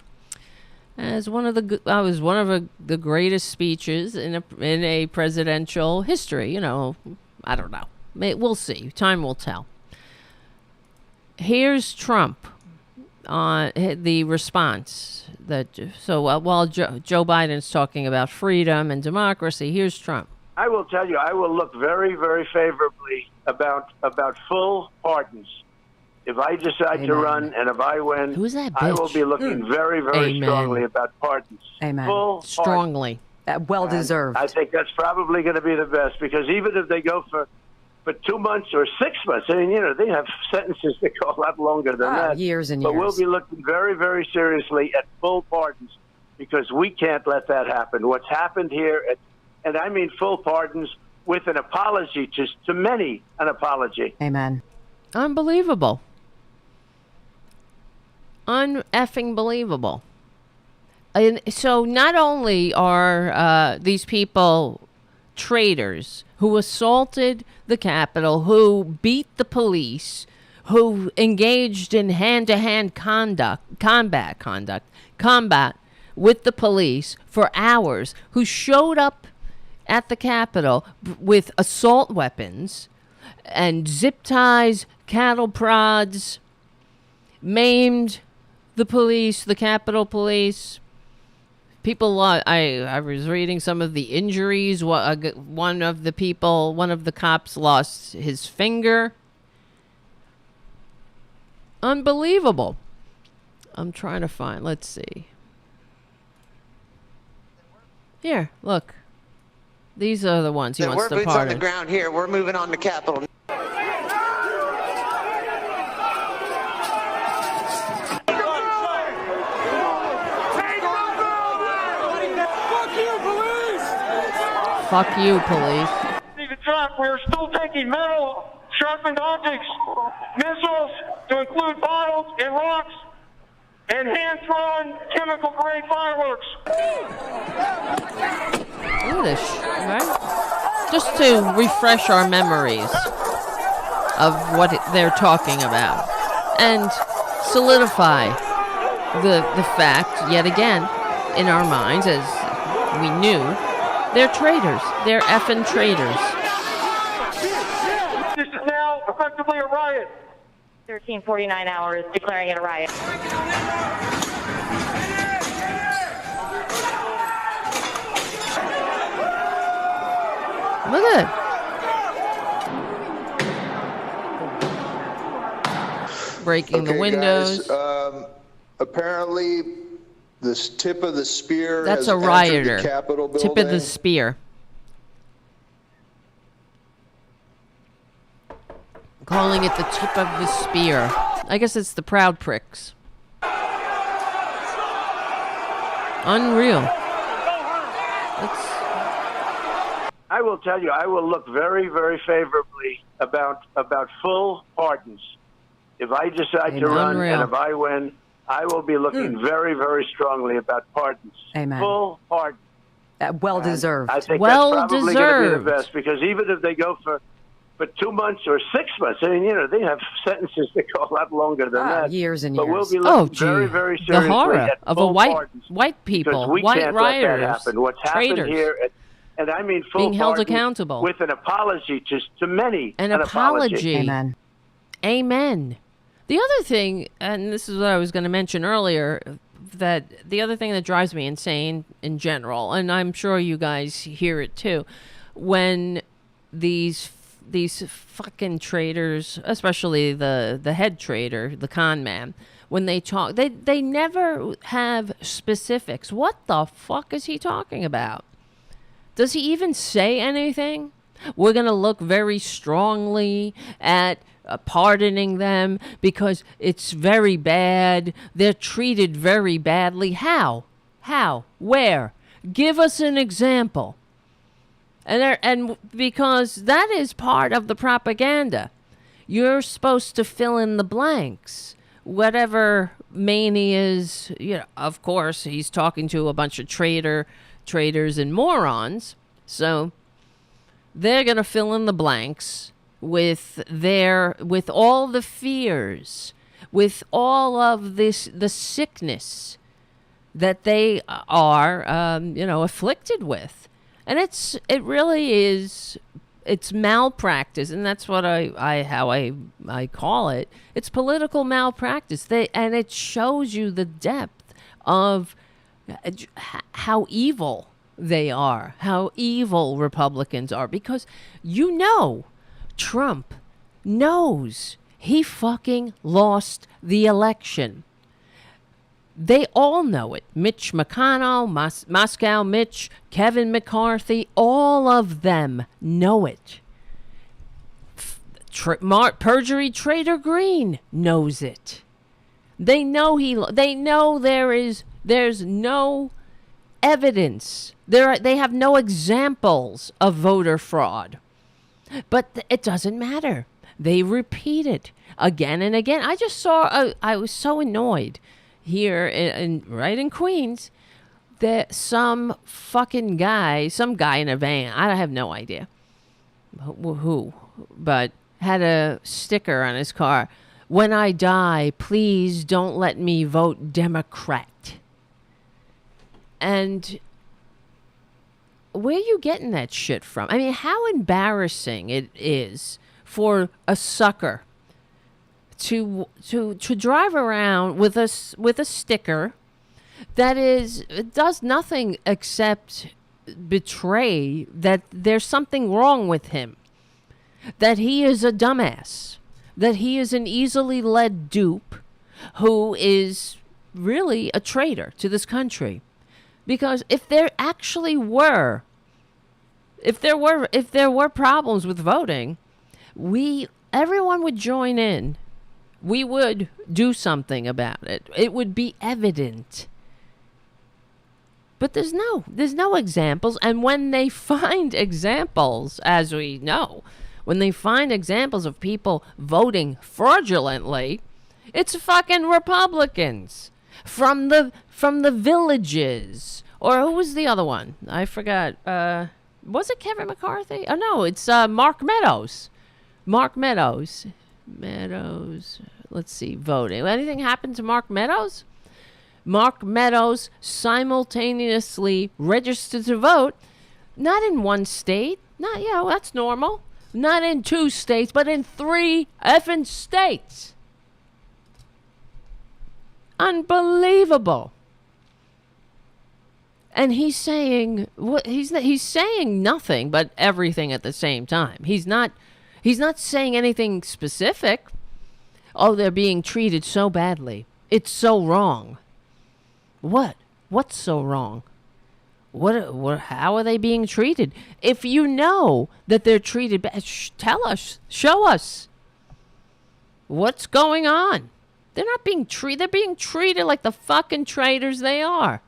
as one of the greatest speeches in a presidential history. I don't know. We'll see. Time will tell. Here's Trump on the response. While Joe Biden's talking about freedom and democracy, here's Trump. I will tell you, I will look very, very favorably about full pardons. If I decide to run and if I win, who's that bitch? I will be looking very, very strongly about pardons. Amen. Full strongly. Well deserved. I think that's probably going to be the best, because even if they go for 2 months or 6 months, I mean, they have sentences that go a lot longer than that. Years and years. But we'll be looking very, very seriously at full pardons, because we can't let that happen. What's happened here, and I mean full pardons with an apology to many, an apology. Amen. Unbelievable. Un-effing believable. And so not only are these people traitors who assaulted the Capitol, who beat the police, who engaged in hand-to-hand combat with the police for hours, who showed up at the Capitol with assault weapons and zip ties, cattle prods, maimed the police, the Capitol Police. People, I was reading some of the injuries. One of the cops lost his finger. Unbelievable. I'm trying to find, let's see. Here, look. These are the ones he wants to pardon. We're boots on the ground here. We're moving on to Capitol. Fuck you, police. Even Trump, we're still taking metal, sharpened objects, missiles to include bottles and rocks, and hand-thrown chemical-grade fireworks. English, right? Just to refresh our memories of what they're talking about and solidify the fact, yet again, in our minds, as we knew, they're traitors. They're effing traitors. This is now effectively a riot. 1349 hours declaring it a riot. Look at it. Breaking the windows. Guys, apparently, this tip of the spear That's has a rioter. entered the Capitol building. Tip of the spear. Calling it the tip of the spear. I guess it's the Proud Pricks. Unreal. I will tell you, I will look very, very favorably about full pardons. If I decide to run and if I win, I will be looking very, very strongly about pardons. Amen. Full pardon. Well deserved. I think that's probably going to be the best, because even if they go for 2 months or 6 months, I mean, they have sentences that go a lot longer than that. Years and years. But we'll be looking very, very seriously the horror at of full a white pardons, people, we white can't rioters, let that happen. What's traitors, happened here, and I mean full being held pardon accountable with an apology to many. An apology. Amen. Amen. The other thing, and this is what I was going to mention earlier, that the other thing that drives me insane in general, and I'm sure you guys hear it too, when these fucking traitors, especially the head traitor, the con man, when they talk, they never have specifics. What the fuck is he talking about? Does he even say anything? We're going to look very strongly at pardoning them because it's very bad. They're treated very badly. How? Where? Give us an example. And because that is part of the propaganda. You're supposed to fill in the blanks. Whatever Maney is, of course, he's talking to a bunch of traitors and morons. So they're going to fill in the blanks with all the fears, with all of the sickness that they are, afflicted with. And it really is, it's malpractice, and that's what I call it. It's political malpractice. And it shows you the depth of how evil they are, how evil Republicans are, because Trump knows he fucking lost the election. They all know it. Mitch McConnell, Moscow Mitch, Kevin McCarthy, all of them know it. Perjury traitor Green knows it. They know there's no evidence. They have no examples of voter fraud. But it doesn't matter. They repeat it again and again. I just saw, I was so annoyed here right in Queens that some guy in a van, I have no idea who, but had a sticker on his car. When I die, please don't let me vote Democrat. And where are you getting that shit from? I mean, how embarrassing it is for a sucker to drive around with a sticker that does nothing except betray that there's something wrong with him, that he is a dumbass, that he is an easily led dupe who is really a traitor to this country. Because if there were problems with voting, everyone would join in. We would do something about it. It would be evident. But there's no examples. And when they find examples, as we know, when they find examples of people voting fraudulently, it's fucking Republicans from the villages. Or who was the other one? I forgot. Was it Kevin McCarthy? Oh, no, it's Mark Meadows. Mark Meadows. Let's see, voting. Anything happened to Mark Meadows? Mark Meadows simultaneously registered to vote, not in one state, that's normal, not in 2 states, but in 3 effing states. Unbelievable. And he's saying he's saying nothing but everything at the same time. He's not saying anything specific. Oh, they're being treated so badly. It's so wrong. What? What's so wrong? What? How are they being treated? If you know that they're treated bad, tell us. Show us. What's going on? They're not being treated. They're being treated like the fucking traitors they are.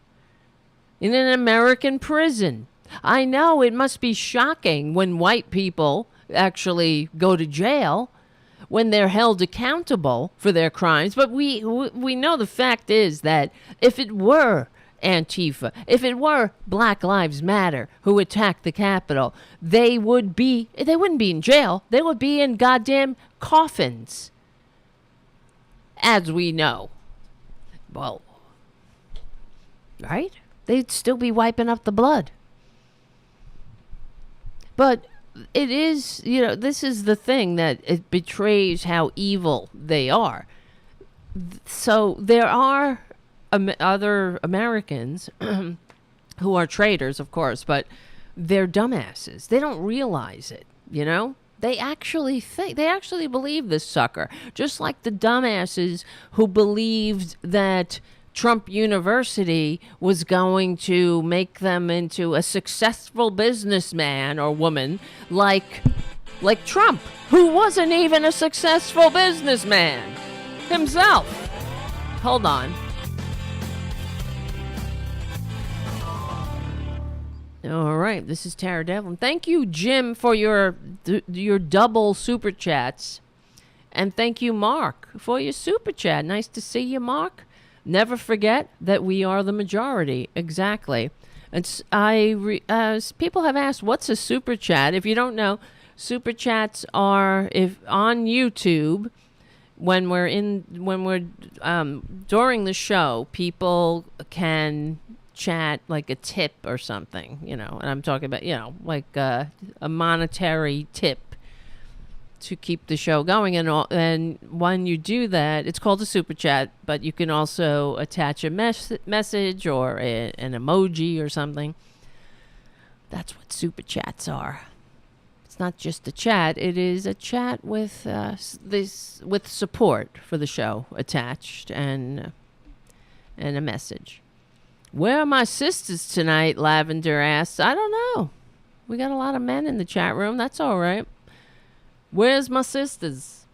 In an American prison. I know it must be shocking when white people actually go to jail, when they're held accountable for their crimes. But we know the fact is that if it were Antifa, if it were Black Lives Matter who attacked the Capitol, they wouldn't be in jail. They would be in goddamn coffins. As we know. Well, right? They'd still be wiping up the blood. But it is, this is the thing that it betrays how evil they are. So there are other Americans who are traitors, of course, but they're dumbasses. They don't realize it, They actually believe this sucker. Just like the dumbasses who believed that Trump University was going to make them into a successful businessman or woman like Trump, who wasn't even a successful businessman himself. Hold on. All right, this is Tara Devlin. Thank you, Jim, for your double super chats. And thank you, Mark, for your super chat. Nice to see you, Mark. Never forget that we are the majority. Exactly. And people have asked, what's a super chat? If you don't know, super chats are on YouTube. When we're during the show, people can chat like a tip or something, and I'm talking about, like a monetary tip to keep the show going, and when you do that, it's called a super chat, but you can also attach a message or an emoji or something. That's what super chats are. It's not just a chat, it is a chat with with support for the show attached and a message. Where are my sisters tonight? Lavender asks. I don't know. We got a lot of men in the chat room. That's all right. Where's my sisters?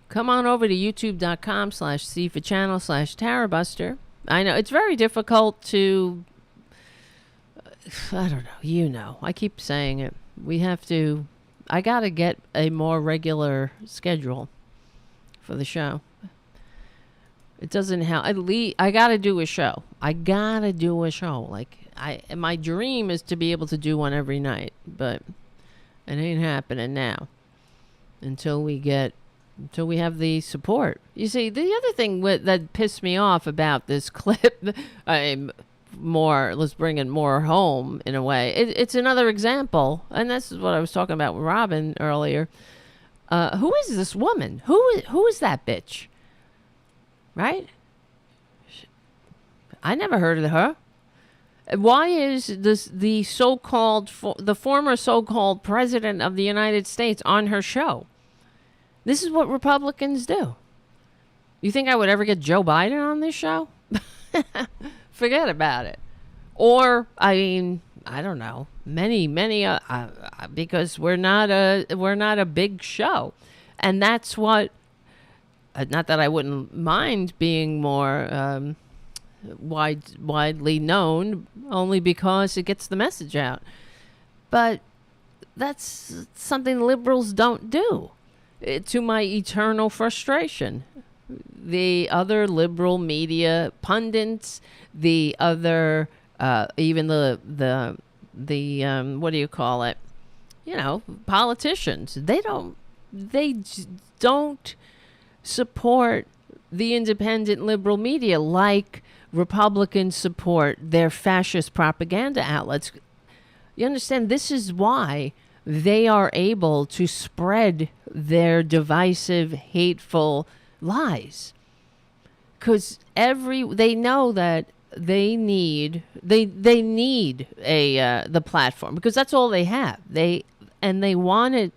Come on over to youtube.com/C4channel/Tarabuster. I know it's very difficult to, I don't know, I keep saying it. I got to get a more regular schedule for the show. It doesn't help. I got to do a show. Like, my dream is to be able to do one every night, but it ain't happening now until we get until we have the support. You see, the other thing that pissed me off about this clip, let's bring it more home in a way. It's another example, and this is what I was talking about with Robin earlier. Who is this woman? Who is that bitch? Right? I never heard of her. Why is the former so-called president of the United States on her show? This is what Republicans do. You think I would ever get Joe Biden on this show? Forget about it. Or, I mean, I don't know. Many, because we're not a big show. And that's what, not that I wouldn't mind being more widely known, only because it gets the message out. But that's something liberals don't do. To my eternal frustration. The other liberal media pundits, the other, even the what do you call it? Politicians. They don't support the independent liberal media like Republicans support their fascist propaganda outlets. You understand? This is why they are able to spread their divisive, hateful lies. Because they know that they need the platform, because that's all they have. They want it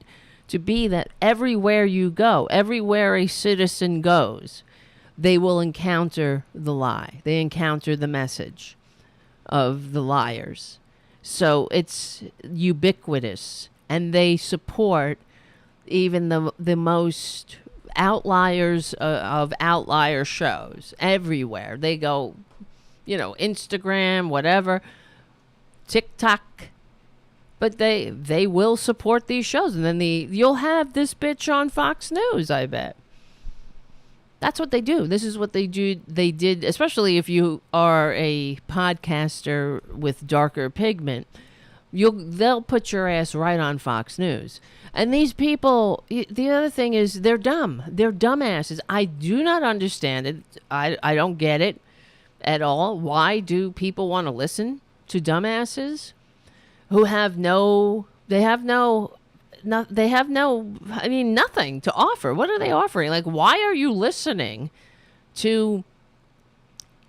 to be that everywhere you go, everywhere a citizen goes, they will encounter the lie. They encounter the message of the liars. So it's ubiquitous. And they support even the most outliers of outlier shows everywhere. They go, Instagram, whatever, TikTok, but they will support these shows. And then you'll have this bitch on Fox News, I bet. That's what they do. This is what they do. They did, especially if you are a podcaster with darker pigment. They'll put your ass right on Fox News. And these people, the other thing is they're dumb. They're dumbasses. I do not understand it. I don't get it at all. Why do people want to listen to dumbasses who have nothing to offer? What are they offering? Like, why are you listening to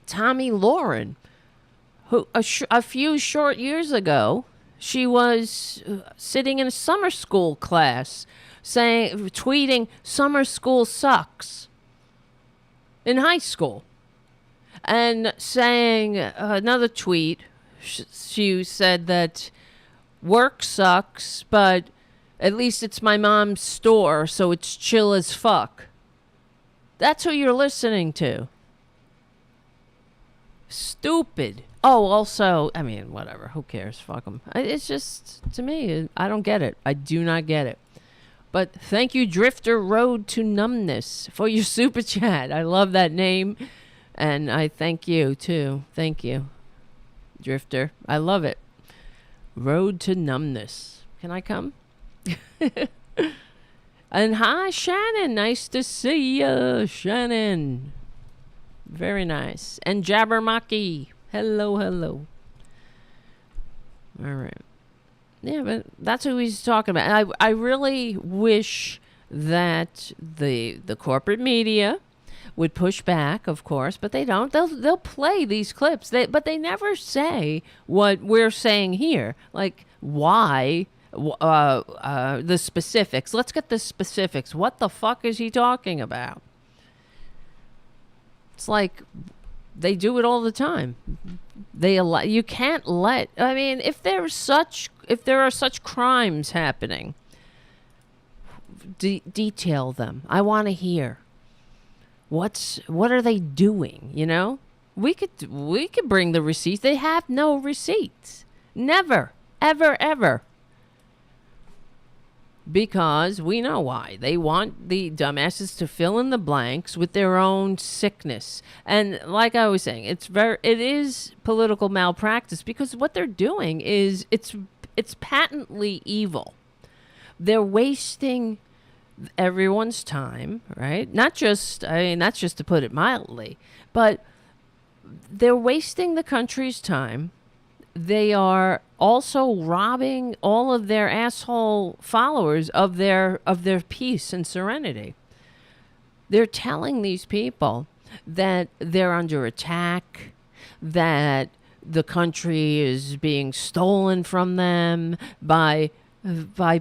Tommy Lauren, who a few short years ago, she was sitting in a summer school class tweeting, "Summer school sucks," in high school. And saying another tweet, she said that work sucks, but at least it's my mom's store, so it's chill as fuck. That's who you're listening to. Stupid. Oh, also, I mean, whatever. Who cares? Fuck them. It's just, to me, I don't get it. I do not get it. But thank you, Drifter Road to Numbness, for your super chat. I love that name. And I thank you, too. Thank you, Drifter. I love it. Road to Numbness. Can I come? And hi, Shannon. Nice to see you, Shannon. Very nice. And Jabbermocky. Hello. All right. Yeah, but that's who he's talking about. I really wish that the corporate media would push back, of course, but they don't. They'll play these clips, but they never say what we're saying here. Like, why? The specifics. Let's get the specifics. What the fuck is he talking about? It's like they do it all the time. You can't let. I mean, if there are such crimes happening, detail them. I want to hear. What are they doing? You know, we could bring the receipts. They have no receipts. Never, ever. Because we know why. They want the dumbasses to fill in the blanks with their own sickness. And like I was saying, it is political malpractice, because what they're doing is it's patently evil. They're wasting everyone's time, right? Not just, I mean, that's just to put it mildly, but they're wasting the country's time. They are also robbing all of their asshole followers of their peace and serenity. They're telling these people that they're under attack, that the country is being stolen from them by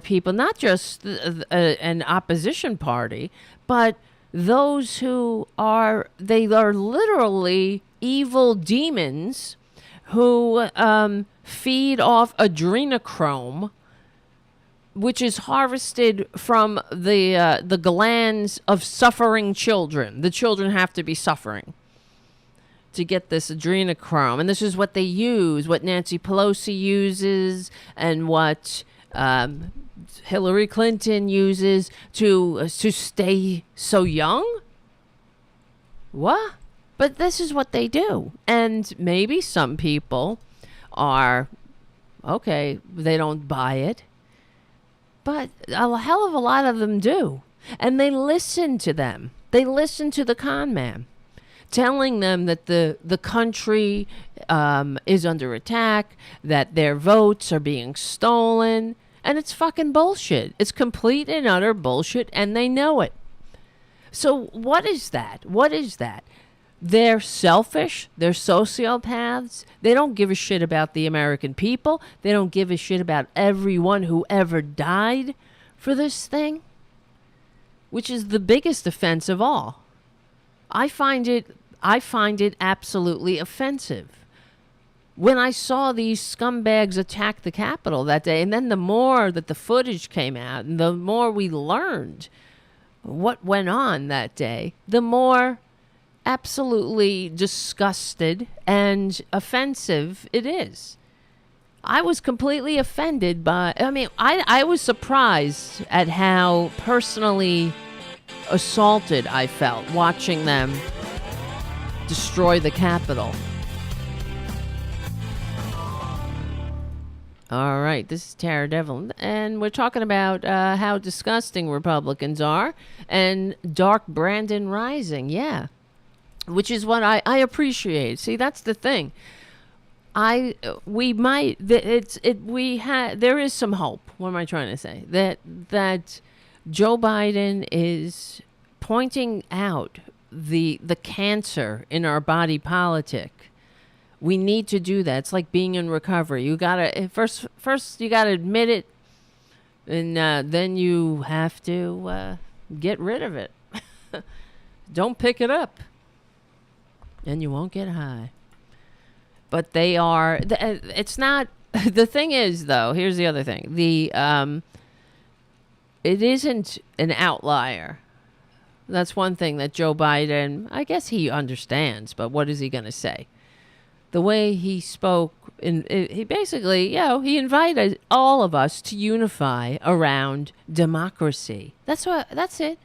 people, not just an opposition party, but those who are literally evil demons who feed off adrenochrome, which is harvested from the glands of suffering children. The children have to be suffering to get this adrenochrome. And this is what they use, what Nancy Pelosi uses, and what Hillary Clinton uses to stay so young. What? But this is what they do. And maybe some people are, okay, they don't buy it. But a hell of a lot of them do. And they listen to them. They listen to the con man, telling them that the country is under attack, that their votes are being stolen. And it's fucking bullshit. It's complete and utter bullshit, and they know it. So what is that? What is that? They're selfish. They're sociopaths. They don't give a shit about the American people. They don't give a shit about everyone who ever died for this thing, which is the biggest offense of all. I find it absolutely offensive. When I saw these scumbags attack the Capitol that day, and then the more that the footage came out, and the more we learned what went on that day, the more absolutely disgusted and offensive it is. I was completely offended by, I was surprised at how personally assaulted I felt watching them destroy the Capitol. All right, this is Tara Devlin, and we're talking about how disgusting Republicans are and Dark Brandon rising, yeah, which is what I appreciate. See, that's the thing. There is some hope. What am I trying to say? That Joe Biden is pointing out the cancer in our body politic. We need to do that. It's like being in recovery. You gotta first you gotta admit it, and then you have to get rid of it. Don't pick it up, and you won't get high. But they are. It's not. The thing is, though. Here's the other thing. It isn't an outlier. That's one thing that Joe Biden, I guess he understands, but what is he going to say? The way he spoke, he basically, he invited all of us to unify around democracy. That's it.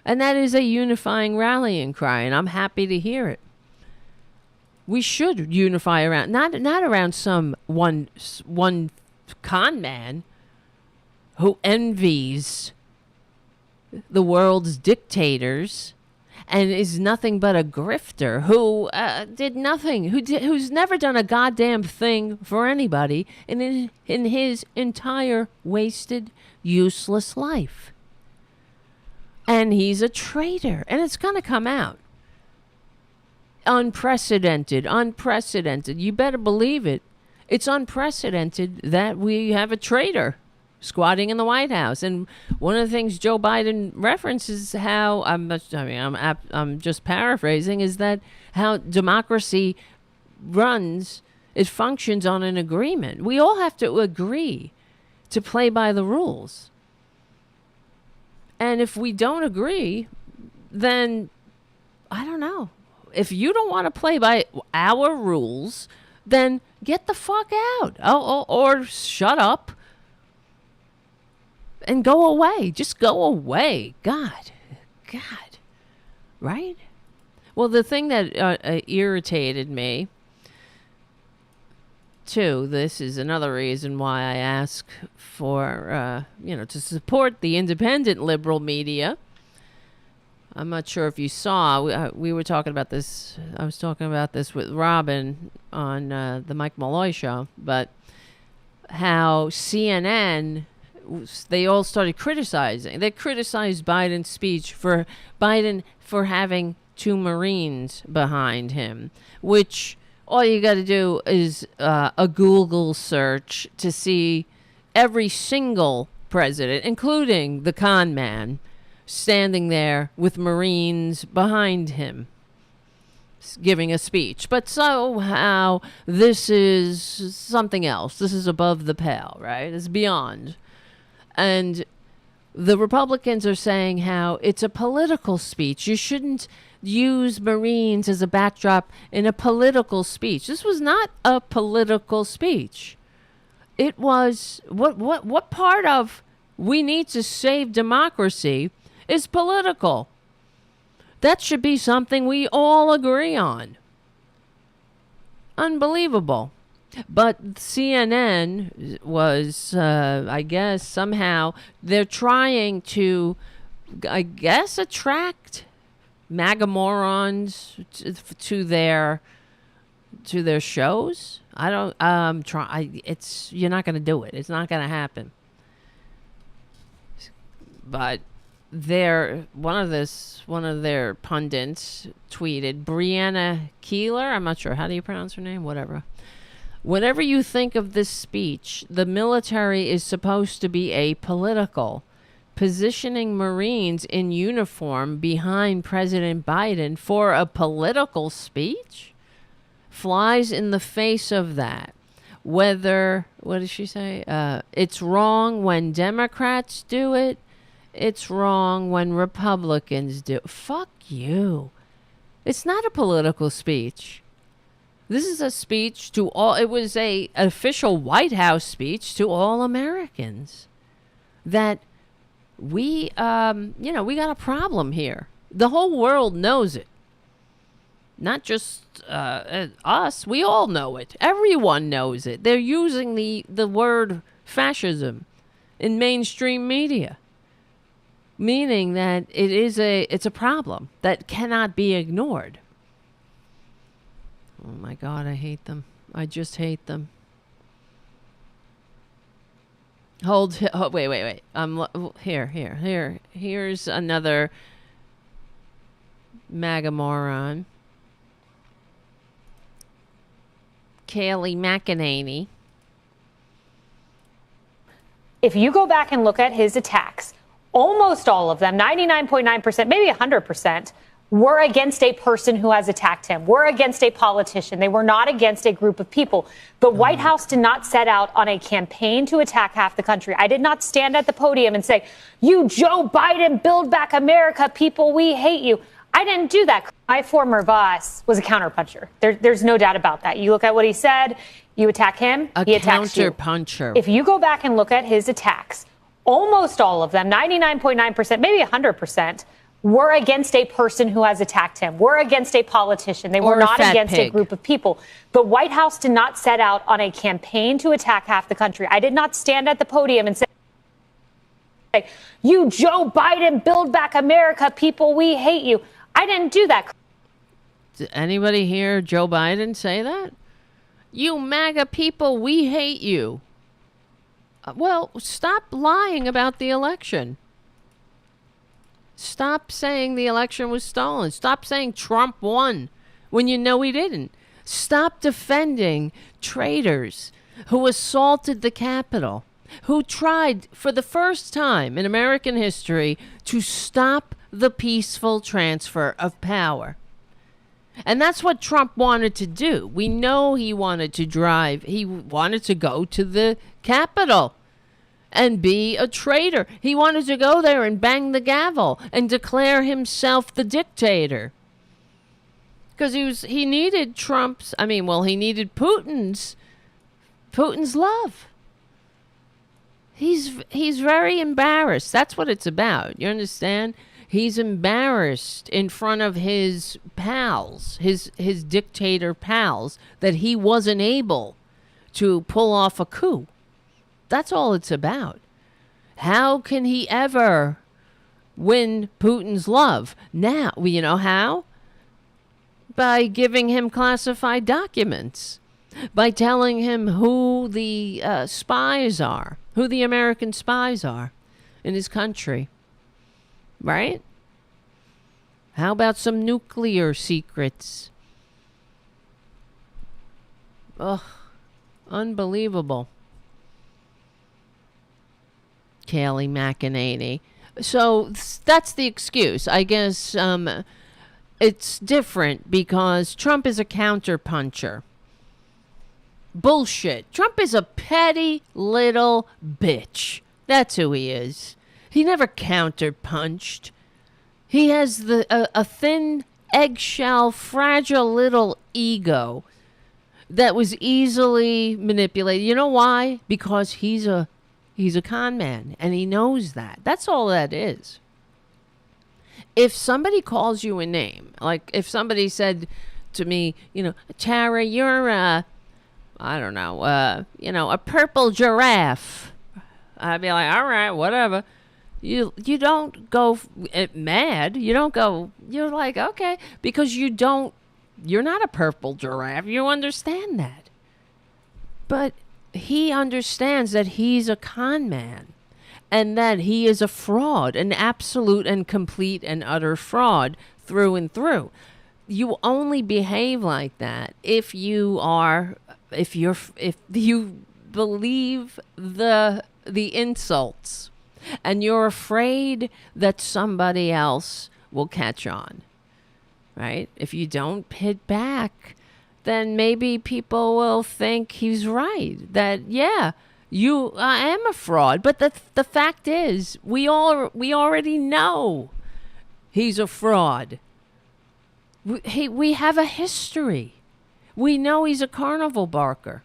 And that is a unifying rallying cry, and I'm happy to hear it. We should unify around, not around some one con man who envies the world's dictators and is nothing but a grifter who did nothing, who's never done a goddamn thing for anybody in his entire wasted, useless life. And he's a traitor, and it's going to come out. Unprecedented. You better believe it. It's unprecedented that we have a traitor squatting in the White House. And one of the things Joe Biden references how I'm just paraphrasing, is that how democracy runs, it functions on an agreement. We all have to agree to play by the rules. And if we don't agree, then I don't know. If you don't want to play by our rules, then get the fuck out. Or shut up and go away. Just go away. God. Right? Well, the thing that irritated me too, this is another reason why I ask for, to support the independent liberal media. I'm not sure if you saw, we were talking about this, I was talking about this with Robin on the Mike Malloy show, but how CNN, they all started criticizing. They criticized Biden's speech for having 2 Marines behind him, which all you got to do is a Google search to see every single president, including the con man, standing there with Marines behind him giving a speech. But somehow this is something else. This is above the pale, right? It's beyond. And the Republicans are saying how it's a political speech. You shouldn't use Marines as a backdrop in a political speech. This was not a political speech. It was what part of we need to save democracy is political. That should be something we all agree on. Unbelievable. But CNN was, I guess, somehow they're trying to, I guess, attract MAGA morons to their shows. I don't you're not going to do it. It's not going to happen. But one of their pundits tweeted, Brianna Keeler, I'm not sure, how do you pronounce her name? Whatever you think of this speech, the military is supposed to be apolitical. Positioning Marines in uniform behind President Biden for a political speech flies in the face of that. What did she say? It's wrong when Democrats do it. It's wrong when Republicans do. Fuck you. It's not a political speech. This is a speech to all. It was a official White House speech to all Americans that we got a problem here. The whole world knows it. Not just us. We all know it. Everyone knows it. They're using the word fascism in mainstream media, meaning that it's a problem that cannot be ignored. Oh my God, I hate them. I just hate them. Wait. Here's another MAGA moron. Kayleigh McEnany. If you go back and look at his attacks, almost all of them, 99.9%, maybe 100%, were against a person who has attacked him, were against a politician. They were not against a group of people. The White House did not set out on a campaign to attack half the country. I did not stand at the podium and say, you Joe Biden, build back America, people, we hate you. I didn't do that. My former boss was a counterpuncher. There's no doubt about that. You look at what he said, you attack him, he attacks you. A counterpuncher. If you go back and look at his attacks, almost all of them, 99.9%, maybe 100%, were against a person who has attacked him, were against a politician. They were not against a group of people. The White House did not set out on a campaign to attack half the country. I did not stand at the podium and say, you Joe Biden, build back America, people, we hate you. I didn't do that. Did anybody hear Joe Biden say that? You MAGA people, we hate you. Well, stop lying about the election. Stop saying the election was stolen. Stop saying Trump won when you know he didn't. Stop defending traitors who assaulted the Capitol, who tried for the first time in American history to stop the peaceful transfer of power. And that's what Trump wanted to do. We know he wanted to go to the Capitol and be a traitor. He wanted to go there and bang the gavel and declare himself the dictator. Because he needed he needed Putin's love. He's very embarrassed. That's what it's about. You understand? He's embarrassed in front of his pals, his dictator pals, that he wasn't able to pull off a coup. That's all it's about. How can he ever win Putin's love? Now, you know how? By giving him classified documents, by telling him who the spies are, who the American spies are in his country, right? How about some nuclear secrets? Ugh, unbelievable. Kayleigh McEnany. So that's the excuse. I guess it's different because Trump is a counterpuncher. Bullshit. Trump is a petty little bitch. That's who he is. He never counterpunched. He has a thin, eggshell, fragile little ego that was easily manipulated. You know why? Because he's a con man, and he knows that. That's all that is. If somebody calls you a name, like if somebody said to me, you know, Tara, you're a purple giraffe, I'd be like, all right, whatever. You don't go mad. You don't go, you're like, okay, because you're not a purple giraffe. You understand that. But he understands that he's a con man and that he is a fraud, an absolute and complete and utter fraud through and through. You only behave like that if you believe the insults and you're afraid that somebody else will catch on, right? If you don't hit back, then maybe people will think he's right, that, yeah, I am a fraud. But the fact is, we already know he's a fraud. We have a history. We know he's a carnival barker.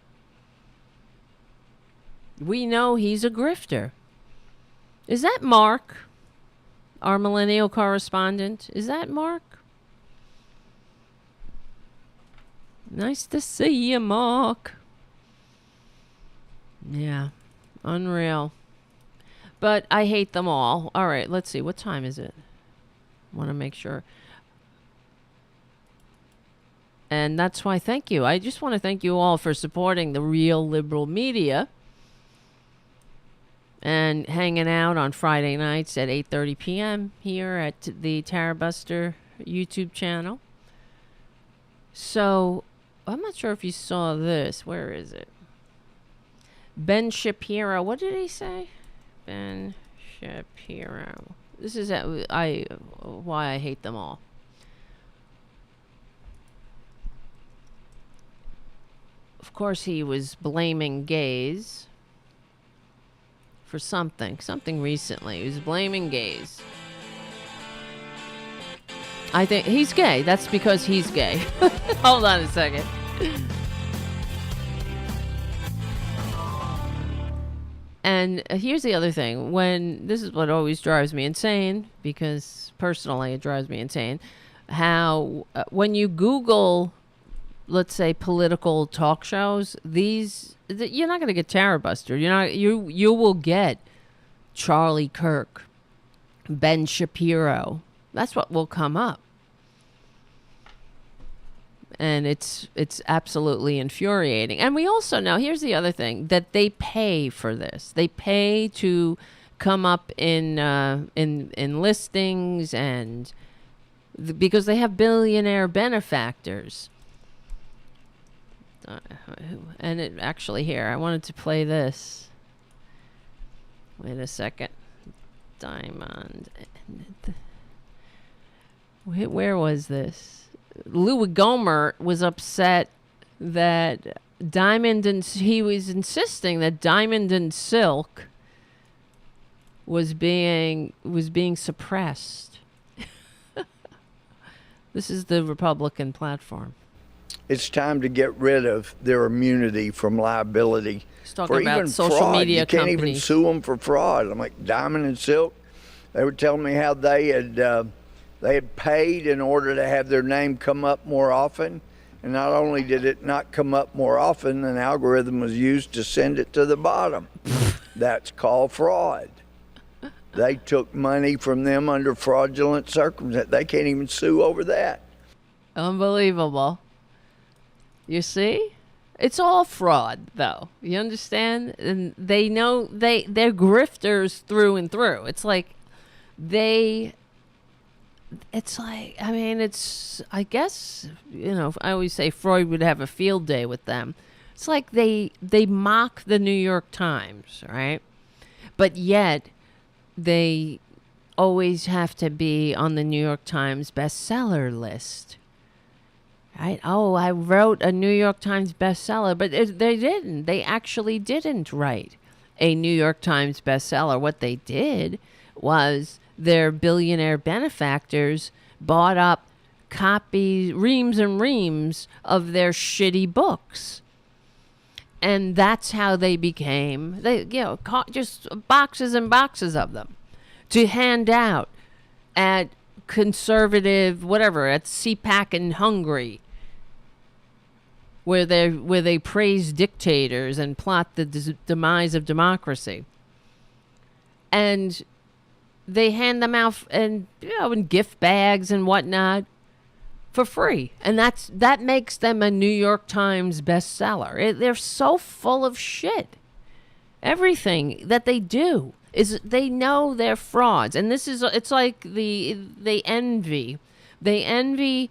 We know he's a grifter. Is that Mark, our millennial correspondent? Is that Mark? Nice to see you, Mark. Yeah, unreal. But I hate them all. All right, let's see. What time is it? Want to make sure. And that's why, thank you. I just want to thank you all for supporting the real liberal media and hanging out on Friday nights at 8:30 p.m. here at the Tarabuster YouTube channel. So, I'm not sure if you saw this. Where is it? Ben Shapiro. What did he say? Ben Shapiro. This is why I hate them all. Of course, he was blaming gays for something recently. He was blaming gays. I think he's gay. That's because he's gay. Hold on a second. And here's the other thing. This is what always drives me insane, because personally it drives me insane, how when you Google, let's say, political talk shows, you're not going to get Tarabuster. You will get Charlie Kirk, Ben Shapiro. That's what will come up. And it's absolutely infuriating. And we also know, here's the other thing, that they pay for this. They pay to come up in listings, and because they have billionaire benefactors. And it actually, here, I wanted to play this. Wait a second. Diamond. Where was this? Louis Gohmert was upset that he was insisting that Diamond and Silk was being suppressed. This is the Republican platform. It's time to get rid of their immunity from liability. He's talking about social fraud. media companies. You can't even sue them for fraud. I'm like, Diamond and Silk, they were telling me how they had paid in order to have their name come up more often, And not only did it not come up more often, an algorithm was used to send it to the bottom. That's called fraud. They took money from them under fraudulent circumstances. They can't even sue over that. Unbelievable. You see? It's all fraud, though. You understand? And they know they're grifters through and through. It's like I guess, I always say Freud would have a field day with them. It's like they mock the New York Times, right? But yet they always have to be on the New York Times bestseller list. Right? Oh, I wrote a New York Times bestseller, but they didn't. They actually didn't write a New York Times bestseller. What they did was their billionaire benefactors bought up copies, reams and reams of their shitty books. And that's how they became, just boxes and boxes of them to hand out at conservative, whatever, at CPAC in Hungary, where they praise dictators and plot the demise of democracy. And they hand them out in gift bags and whatnot for free. And that makes them a New York Times bestseller. They're so full of shit. Everything that they do is they know they're frauds. And it's like they envy the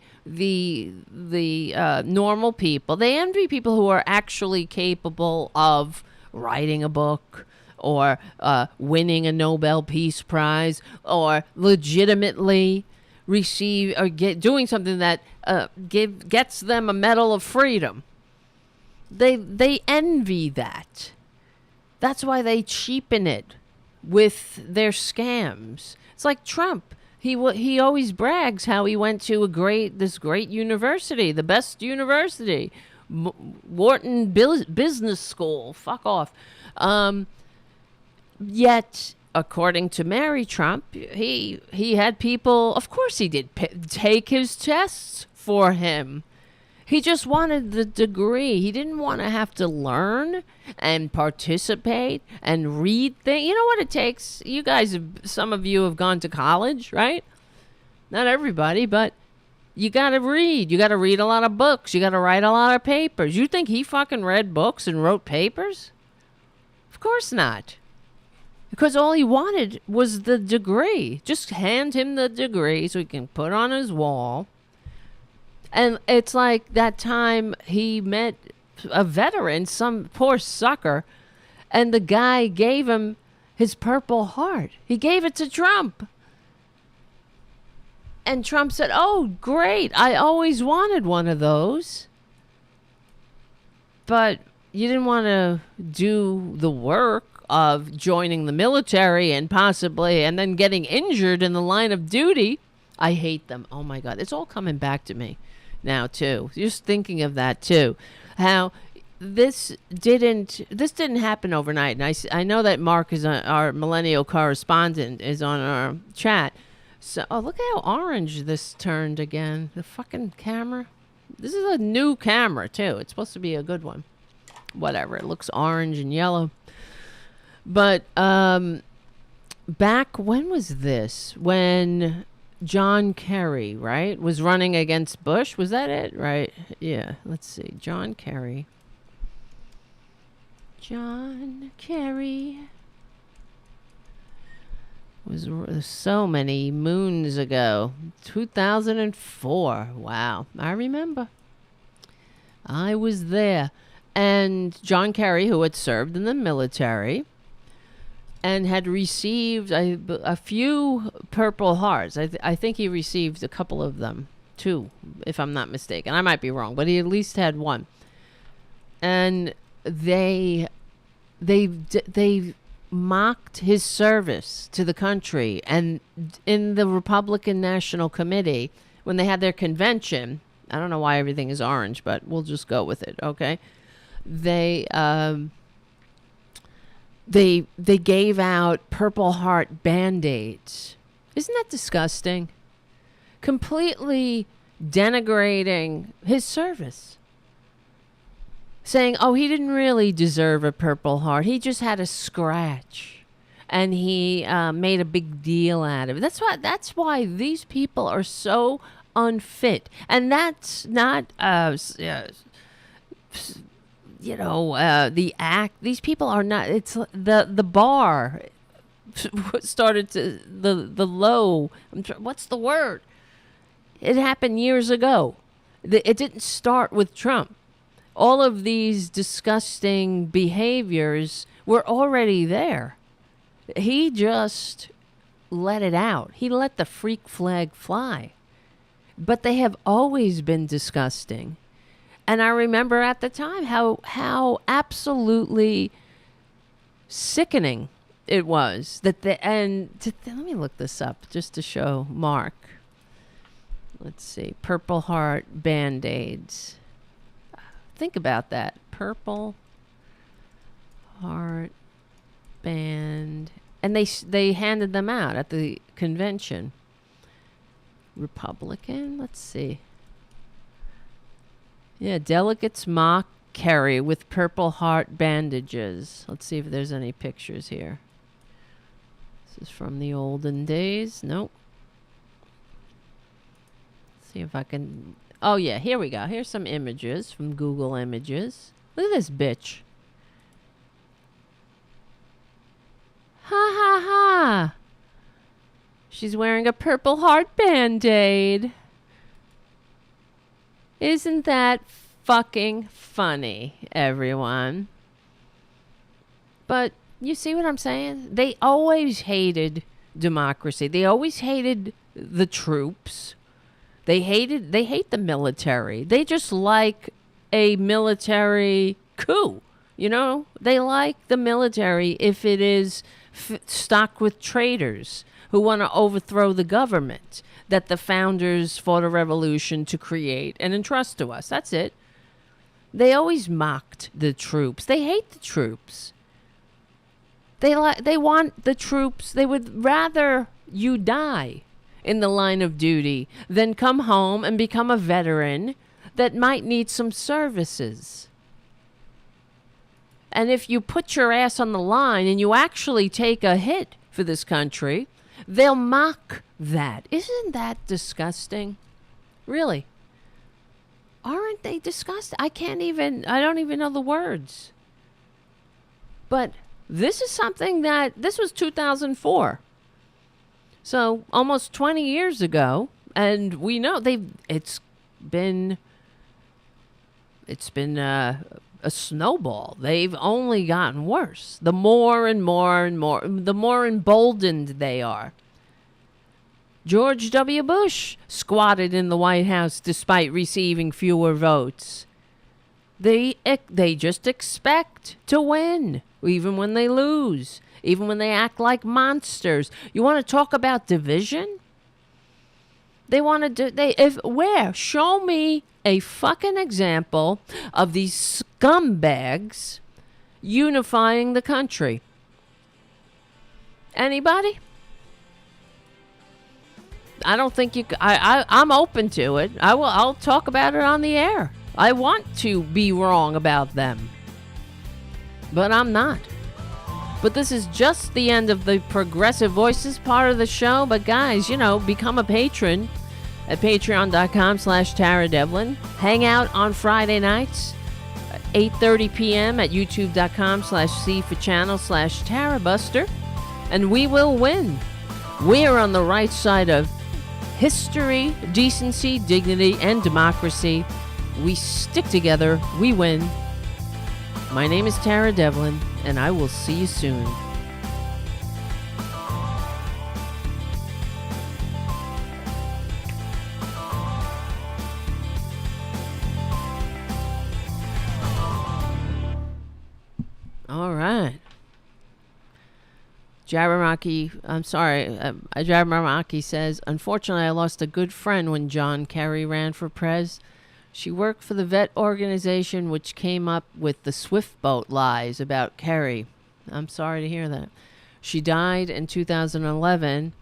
normal people. They envy people who are actually capable of writing a book or winning a Nobel Peace Prize or legitimately receive or doing something that gets them a Medal of Freedom. They envy that. That's why they cheapen it with their scams. It's like Trump. He always brags how he went to this great university, the best university, Wharton Business School. Fuck off. Yet, according to Mary Trump, he had people. Of course, he did take his tests for him. He just wanted the degree. He didn't want to have to learn and participate and read things. You know what it takes? You guys, some of you have gone to college, right? Not everybody, but you got to read. You got to read a lot of books. You got to write a lot of papers. You think he fucking read books and wrote papers? Of course not. Because all he wanted was the degree. Just hand him the degree so he can put on his wall. And it's like that time he met a veteran, some poor sucker, and the guy gave him his Purple Heart. He gave it to Trump. And Trump said, "Oh, great. I always wanted one of those." But you didn't want to do the work of joining the military and then getting injured in the line of duty. I hate them. Oh, my God. It's all coming back to me now, too. Just thinking of that, too. How this didn't happen overnight. And I know that Mark is our millennial correspondent is on our chat. So, look how orange this turned again. The fucking camera. This is a new camera, too. It's supposed to be a good one. Whatever. It looks orange and yellow. But back, when was this? When John Kerry, right, was running against Bush. Was that it? Right. Yeah. Let's see. John Kerry. Was so many moons ago. 2004. Wow. I remember. I was there. And John Kerry, who had served in the military and had received a few Purple Hearts. I think he received a couple of them, 2, if I'm not mistaken. I might be wrong, but he at least had 1. And they mocked his service to the country. And in the Republican National Committee, when they had their convention, I don't know why everything is orange, but we'll just go with it, okay? They gave out Purple Heart Band-Aids. Isn't that disgusting? Completely denigrating his service. Saying, oh, he didn't really deserve a Purple Heart. He just had a scratch. And he made a big deal out of it. That's why these people are so unfit. And that's not, the act. These people are not, it's the bar started to, the low, what's the word? It happened years ago. It didn't start with Trump. All of these disgusting behaviors were already there. He just let it out. He let the freak flag fly. But they have always been disgusting. And I remember at the time how absolutely sickening it was. Let me look this up just to show Mark. Let's see. Purple Heart Band-Aids. Think about that. Purple Heart Band. And they handed them out at the convention. Republican? Let's see. Yeah, delegates mock Kerry with Purple Heart bandages. Let's see if there's any pictures here. This is from the olden days. Nope. Let's see if I can... Oh, yeah, here we go. Here's some images from Google Images. Look at this bitch. Ha ha ha. She's wearing a Purple Heart Band-Aid. Isn't that fucking funny, everyone? But you see what I'm saying? They always hated democracy. They always hated the troops. They hate the military. They just like a military coup. You know, they like the military if it is stocked with traitors who want to overthrow the government that the founders fought a revolution to create and entrust to us. That's it. They always mocked the troops. They hate the troops. They want the troops. They would rather you die in the line of duty than come home and become a veteran that might need some services. And if you put your ass on the line and you actually take a hit for this country, they'll mock that. Isn't that disgusting? Really? Aren't they disgusting? I don't even know the words. But this is something this was 2004. So almost 20 years ago, and we know it's been a snowball. They've only gotten worse. The more and more and more, the more emboldened they are. George W. Bush squatted in the White House despite receiving fewer votes. They just expect to win, even when they lose, even when they act like monsters. You want to talk about division? They want to show me a fucking example of these scumbags unifying the country. Anybody? I don't think you. I'm open to it. I'll talk about it on the air. I want to be wrong about them, but I'm not. But this is just the end of the Progressive Voices part of the show. But guys, become a patron at patreon.com/Tara Devlin. Hang out on Friday nights, 8:30 p.m. at youtube.com/C4channel/Tarabuster. And we will win. We're on the right side of history, decency, dignity, and democracy. We stick together. We win. My name is Tara Devlin, and I will see you soon. All right. Jabberwocky says, unfortunately, I lost a good friend when John Kerry ran for prez. She worked for the vet organization which came up with the Swift boat lies about Kerry. I'm sorry to hear that. She died in 2011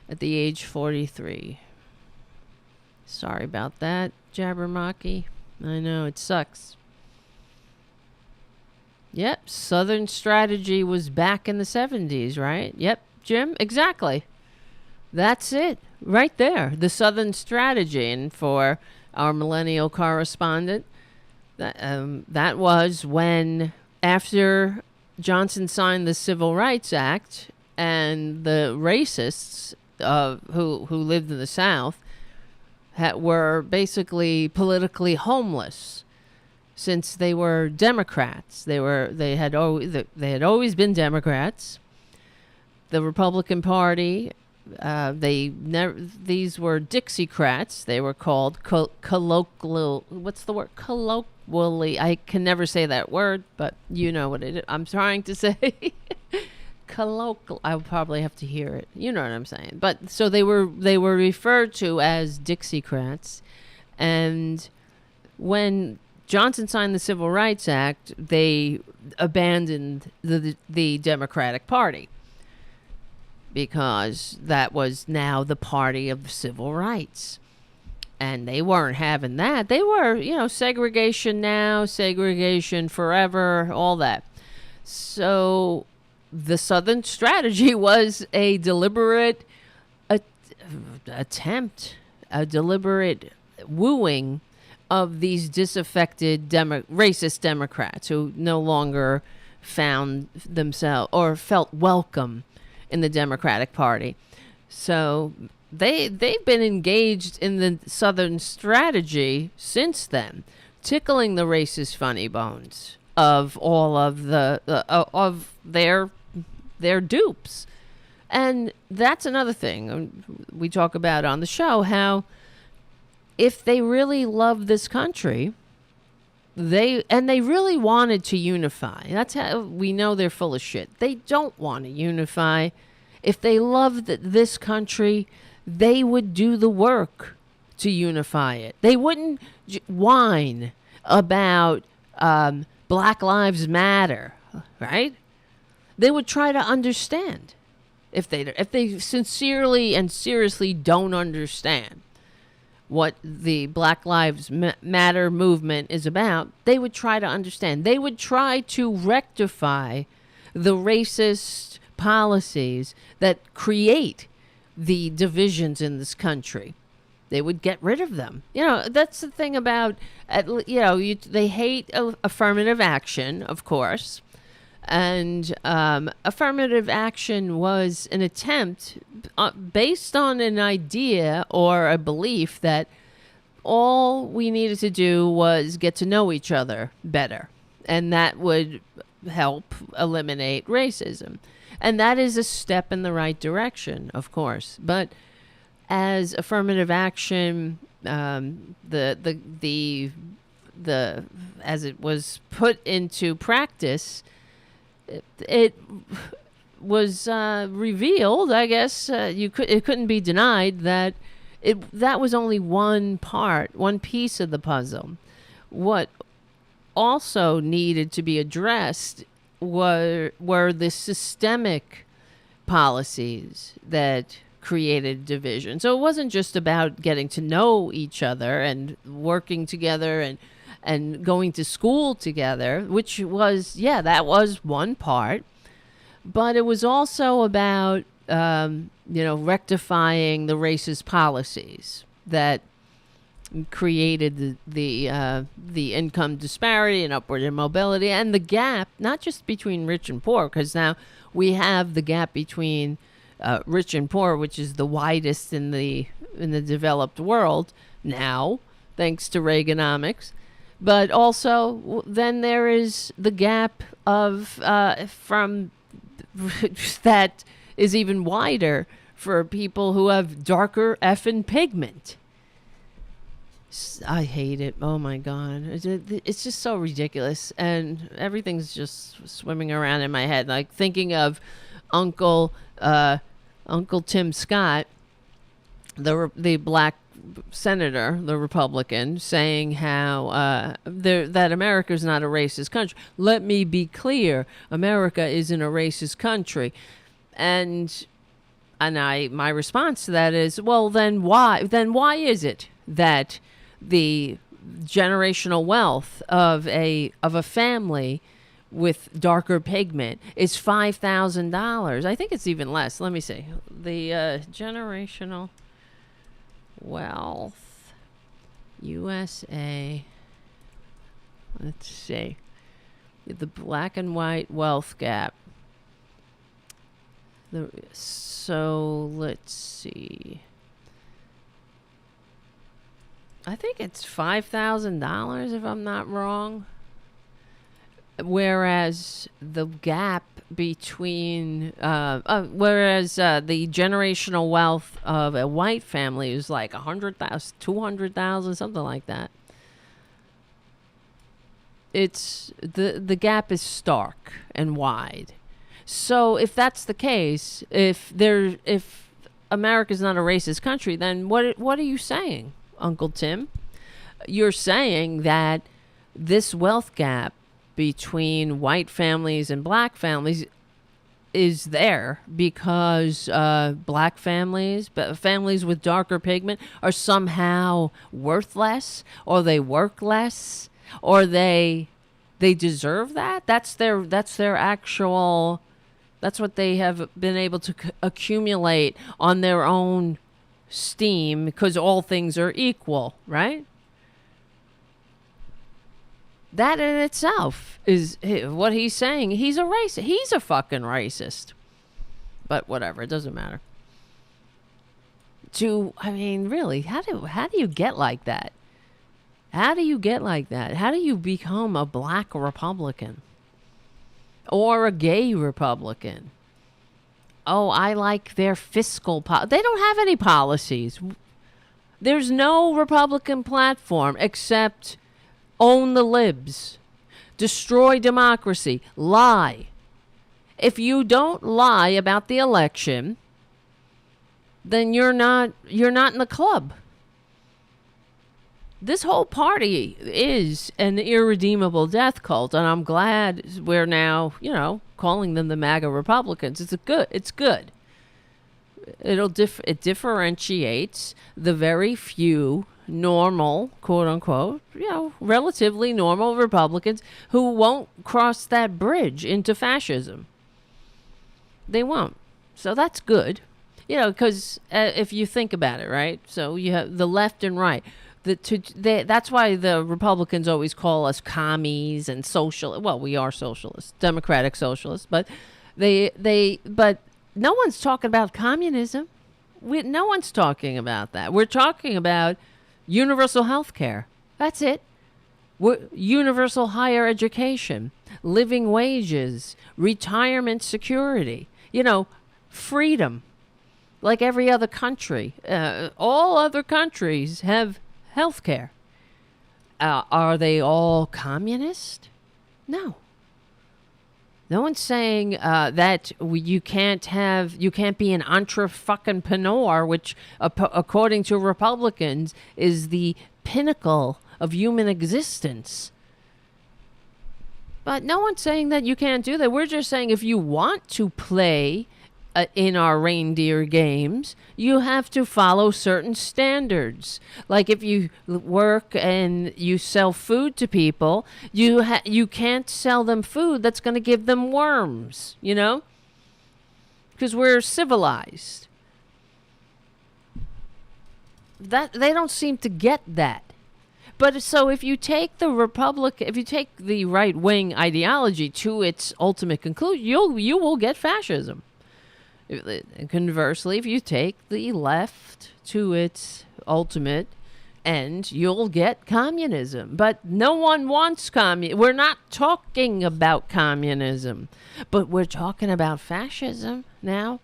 at the age 43. Sorry about that, Jabbermocky. I know, it sucks. Yep, Southern strategy was back in the 70s, right? Yep, Jim, exactly. That's it, right there. The Southern strategy. And for our millennial correspondent, that was when, after Johnson signed the Civil Rights Act, and the racists who lived in the South were basically politically homeless, since they were Democrats. They had always been Democrats. The Republican Party, these were Dixiecrats. They were called colloquial. What's the word? Colloquially, I can never say that word, but you know what it is. I'm trying to say. Colloquial. I'll probably have to hear it. You know what I'm saying. But so they were referred to as Dixiecrats, and when Johnson signed the Civil Rights Act, they abandoned the Democratic Party, because that was now the party of civil rights. And they weren't having that. They were, segregation now, segregation forever, all that. So the Southern strategy was a deliberate attempt, a deliberate wooing of these disaffected racist Democrats who no longer found themselves or felt welcome in the Democratic Party. So they've been engaged in the Southern strategy since then, tickling the racist funny bones of all of of their dupes. And that's another thing we talk about on the show, how if they really love this country, they really wanted to unify. That's how we know they're full of shit. They don't want to unify. If they loved this country, they would do the work to unify it. They wouldn't whine about Black Lives Matter, right? They would try to understand. If they sincerely and seriously don't understand what the Black Lives Matter movement is about, they would try to understand. They would try to rectify the racist policies that create the divisions in this country. They would get rid of them. That's the thing about, they hate affirmative action, of course. And affirmative action was an attempt based on an idea or a belief that all we needed to do was get to know each other better, and that would help eliminate racism. And that is a step in the right direction, of course. But as affirmative action, as it was put into practice, it was revealed, I guess, it couldn't be denied that that was only one piece of the puzzle. What also needed to be addressed were the systemic policies that created division. So it wasn't just about getting to know each other and working together and going to school together, which was, that was one part. But it was also about, rectifying the racist policies that created the income disparity and upward immobility and the gap, not just between rich and poor, because now we have the gap between rich and poor, which is the widest in the developed world now, thanks to Reaganomics. But also, then there is the gap of from that is even wider for people who have darker effing pigment. I hate it. Oh my God, it's just so ridiculous, and everything's just swimming around in my head. Like thinking of Uncle Tim Scott, the black senator, the Republican, saying how that America is not a racist country. Let me be clear, America isn't a racist country. And my response to that is, well, then why? Then why is it that the generational wealth of a family with darker pigment is $5,000. I think it's even less. Let me see. The generational wealth USA. Let's see. The black and white wealth gap. So let's see. I think it's $5,000 if I'm not wrong. Whereas the gap between, the generational wealth of a white family is like 100,000, 200,000, something like that. It's the gap is stark and wide. So if that's the case, if America's not a racist country, then what are you saying, Uncle Tim? You're saying that this wealth gap between white families and black families is there because black families, families with darker pigment, are somehow worth less, or they work less, or they deserve that. That's their actual. That's what they have been able to accumulate on their own steam because all things are equal, right? That in itself is what he's saying. He's a racist. He's a fucking racist. But whatever, it doesn't matter. Really, how do you get like that? How do you get like that? How do you become a black Republican? Or a gay Republican? Oh, I like their fiscal they don't have any policies. There's no Republican platform except own the libs, destroy democracy, lie. If you don't lie about the election, then you're not in the club. This whole party is an irredeemable death cult, and I'm glad we're now, calling them the MAGA Republicans. It's good. It differentiates the very few normal, quote unquote, relatively normal Republicans who won't cross that bridge into fascism. They won't. So that's good. Because if you think about it, right? So you have the left and right. That's why the Republicans always call us commies and social. Well, we are socialists, democratic socialists, but but no one's talking about communism. No one's talking about that. We're talking about universal health care. That's it. Universal higher education, living wages, retirement security, freedom, like every other country. All other countries have health care. Are they all communist? No. No one's saying that you can't be an entrepreneur, which according to Republicans is the pinnacle of human existence. But no one's saying that you can't do that. We're just saying if you want to play in our reindeer games, you have to follow certain standards. Like if you work and you sell food to people, you can't sell them food that's going to give them worms, because we're civilized. That they don't seem to get that. But so if you take if you take the right-wing ideology to its ultimate conclusion, you will get fascism. Conversely, if you take the left to its ultimate end, you'll get communism. But no one wants communism. We're not talking about communism, but we're talking about fascism now.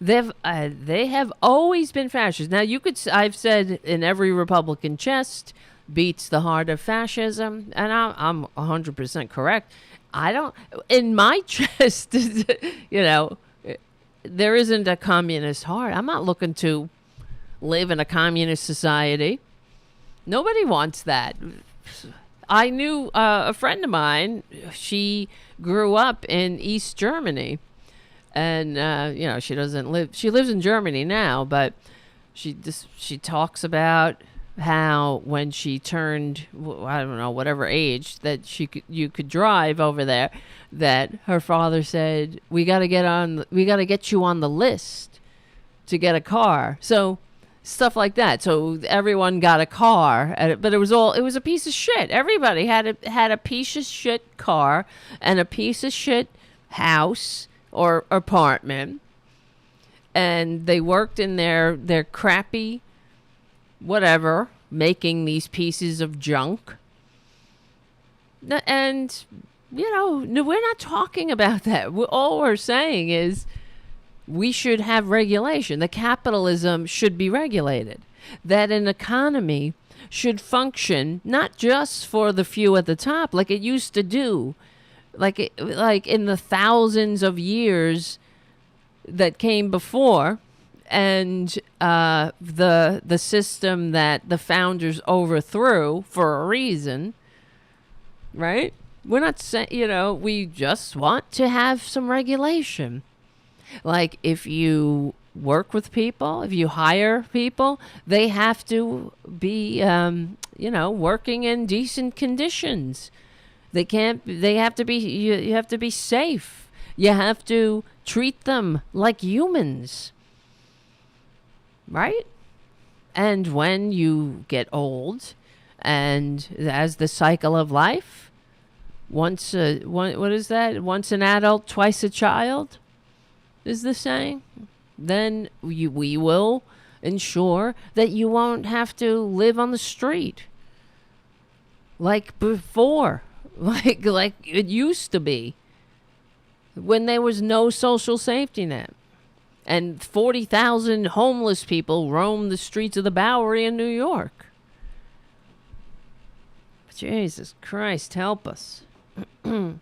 They have always been fascist. Now I've said in every Republican chest beats the heart of fascism, and I'm 100% correct. In my chest, there isn't a communist heart. I'm not looking to live in a communist society. Nobody wants that. I knew a friend of mine. She grew up in East Germany, and she doesn't live. She lives in Germany now, but she talks about how when she turned, I don't know, whatever age that you could drive over there, that her father said, we got to get you on the list to get a car. So stuff like that. So everyone got a car, but it was a piece of shit. Everybody had a piece of shit car and a piece of shit house or apartment, and they worked in their crappy whatever, making these pieces of junk. And, we're not talking about that. All we're saying is we should have regulation. The capitalism should be regulated. That an economy should function not just for the few at the top like it used to do, like in the thousands of years that came before, and the system that the founders overthrew for a reason, right? We're not saying, we just want to have some regulation. Like, if you work with people, if you hire people, they have to be, working in decent conditions. You have to be safe. You have to treat them like humans. Right? And when you get old, and as the cycle of life, once an adult, twice a child, is the saying, then we will ensure that you won't have to live on the street like before, like it used to be, when there was no social safety net. And 40,000 homeless people roam the streets of the Bowery in New York. Jesus Christ, help us. I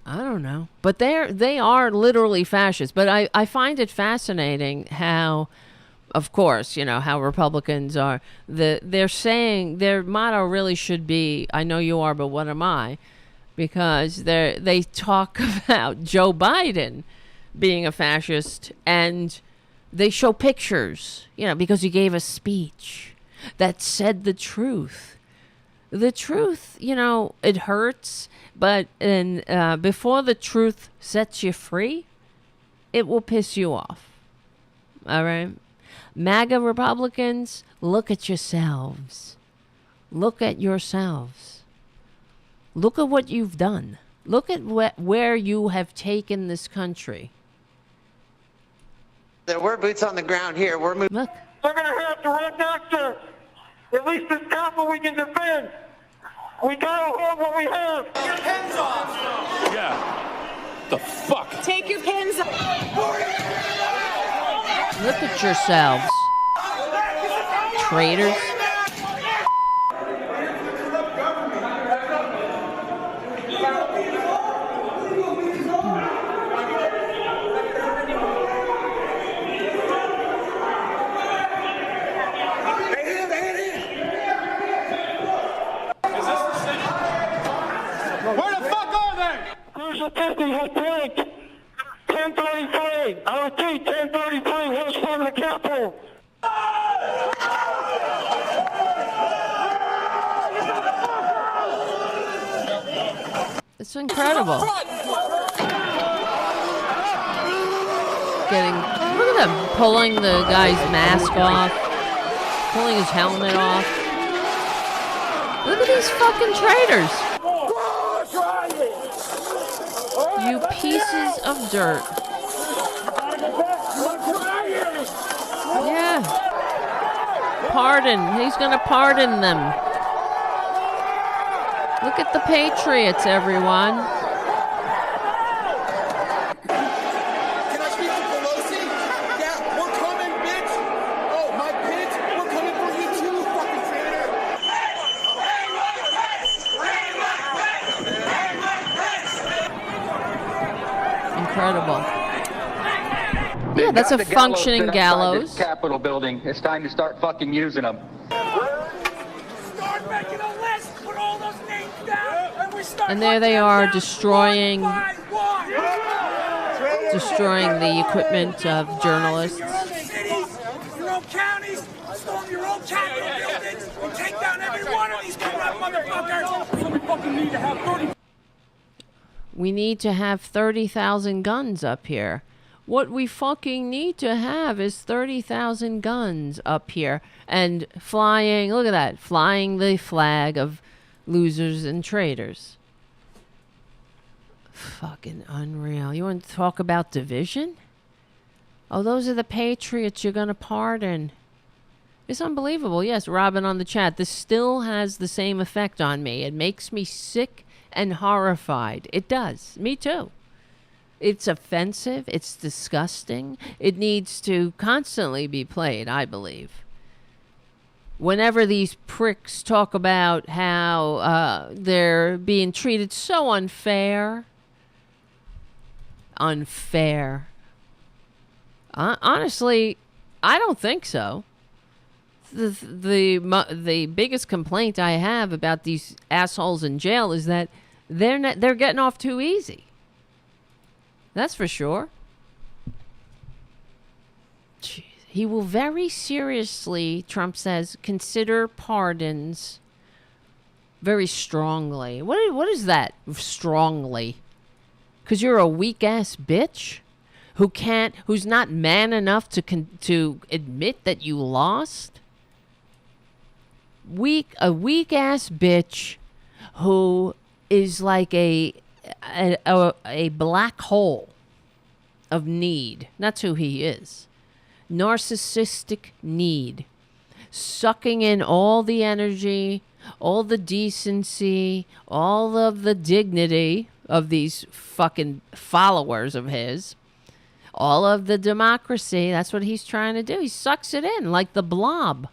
don't know. But they are literally fascists. But I find it fascinating how, of course, how Republicans are. They're saying their motto really should be, I know you are, but what am I? Because they talk about Joe Biden being a fascist, and they show pictures, because he gave a speech that said the truth. The truth, it hurts, but before the truth sets you free, it will piss you off. All right? MAGA Republicans, look at yourselves. Look at yourselves. Look at what you've done. Look at where you have taken this country. We're boots on the ground here. We're moving. Look. We're going to have to run next to at least this capital we can defend. We got to hold what we have. Take your pins off. Yeah. The fuck? Take your pins off. Look at yourselves. Traitors. Has blanked 1033. I repeat, 1033 was from the Capitol. It's incredible. Look at them pulling the guy's mask off, pulling his helmet off. Look at these fucking traitors. You pieces of dirt. Yeah. Pardon. He's going to pardon them. Look at the Patriots, everyone. Can I speak to Pelosi? Yeah, we're coming, bitch. Oh, my bitch, we're coming for you too, fucking traitor. Incredible. Yeah, that's a functioning gallows. Capitol building. It's time to start fucking using them. Start making a list. Put all those names down, and we start. And there they are, destroying the equipment of journalists. whole Capitol buildings and take down every one of these corrupt motherfuckers. So we fucking need to have 30. We need to have 30,000 guns up here. What we fucking need to have is 30,000 guns up here and flying, look at that, flying the flag of losers and traitors. Fucking unreal. You want to talk about division? Oh, those are the Patriots you're going to pardon. It's unbelievable. Yes, Robin on the chat. This still has the same effect on me. It makes me sick and horrified. It does. Me too. It's offensive. It's disgusting. It needs to constantly be played, I believe. Whenever these pricks talk about how they're being treated so unfair. Honestly, I don't think so. The biggest complaint I have about these assholes in jail is that they're getting off too easy. That's for sure. Jeez. He will very seriously, Trump says, consider pardons very strongly. What is that, strongly? Because you're a weak-ass bitch who's not man enough to admit that you lost? A weak-ass bitch who is like a black hole of need. That's who he is. Narcissistic need. Sucking in all the energy, all the decency, all of the dignity of these fucking followers of his. All of the democracy. That's what he's trying to do. He sucks it in like the Blob.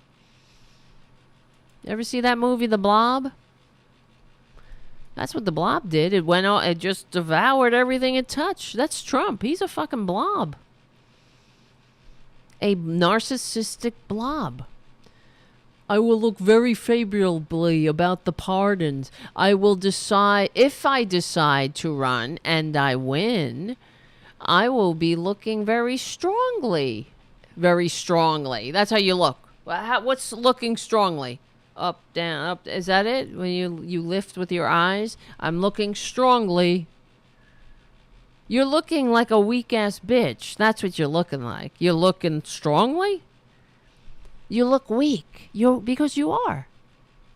Ever see that movie, The Blob? That's what the Blob did. It went on, it just devoured everything it touched. That's Trump. He's a fucking blob. A narcissistic blob. I will look very favorably about the pardons. I will decide, if I decide to run and I win, I will be looking very strongly. Very strongly. That's how you look. What's looking strongly? Up, down, up. Is that it? When you lift with your eyes? I'm looking strongly. You're looking like a weak-ass bitch. That's what you're looking like. You're looking strongly? You look weak. Because you are.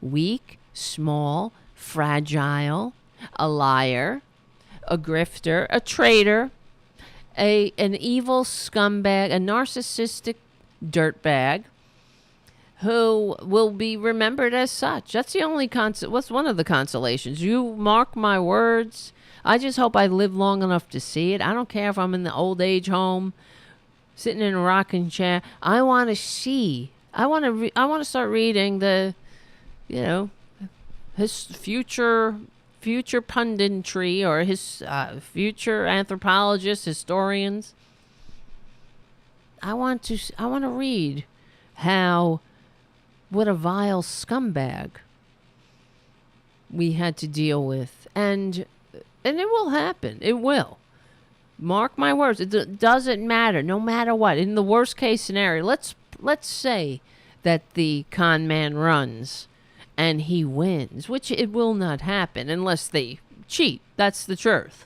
Weak, small, fragile, a liar, a grifter, a traitor, an evil scumbag, a narcissistic dirtbag, who will be remembered as such. That's the only what's one of the consolations. You mark my words. I just hope I live long enough to see it. I don't care if I'm in the old age home, sitting in a rocking chair. I want to see. I want to start reading the, his future punditry or his future anthropologists, historians. I want to read what a vile scumbag we had to deal with. And it will happen. It will. Mark my words. It doesn't matter. No matter what. In the worst case scenario, let's say that the con man runs and he wins, which it will not happen unless they cheat. That's the truth.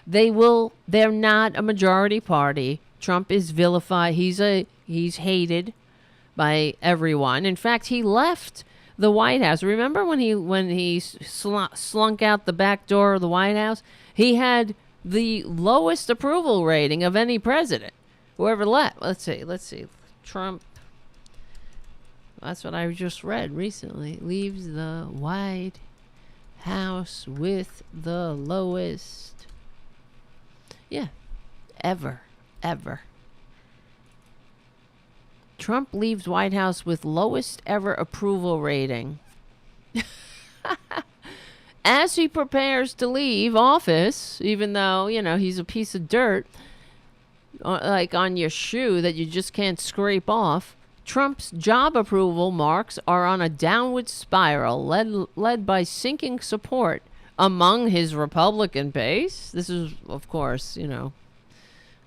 They're not a majority party. Trump is vilified. He's hated by everyone. In fact, he left the White House. Remember when he slunk out the back door of the White House? He had the lowest approval rating of any president who ever left. Let's see. Trump. That's what I just read recently. Leaves the White House with the lowest. Yeah. Ever. Trump leaves White House with lowest ever approval rating. As he prepares to leave office, even though, he's a piece of dirt, like on your shoe that you just can't scrape off, Trump's job approval marks are on a downward spiral, led by sinking support among his Republican base. This is, of course, a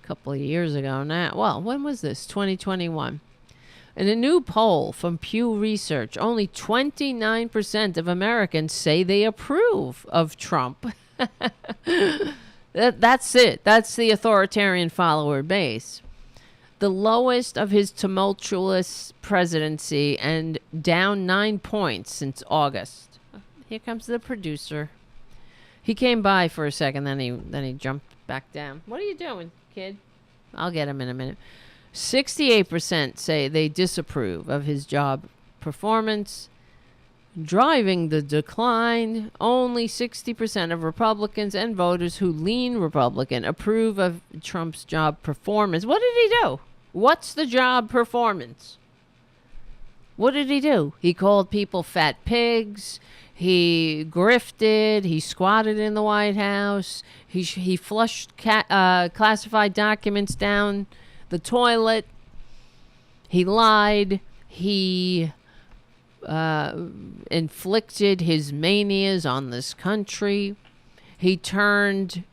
couple of years ago now. Well, when was this? 2021. In a new poll from Pew Research, only 29% of Americans say they approve of Trump. That's it. That's the authoritarian follower base. The lowest of his tumultuous presidency and down 9 points since August. Here comes the producer. He came by for a second, then he jumped back down. What are you doing, kid? I'll get him in a minute. 68% say they disapprove of his job performance. Driving the decline, only 60% of Republicans and voters who lean Republican approve of Trump's job performance. What did he do? What's the job performance? What did he do? He called people fat pigs. He grifted. He squatted in the White House. He flushed classified documents down the toilet. He lied. He inflicted his manias on this country. He turned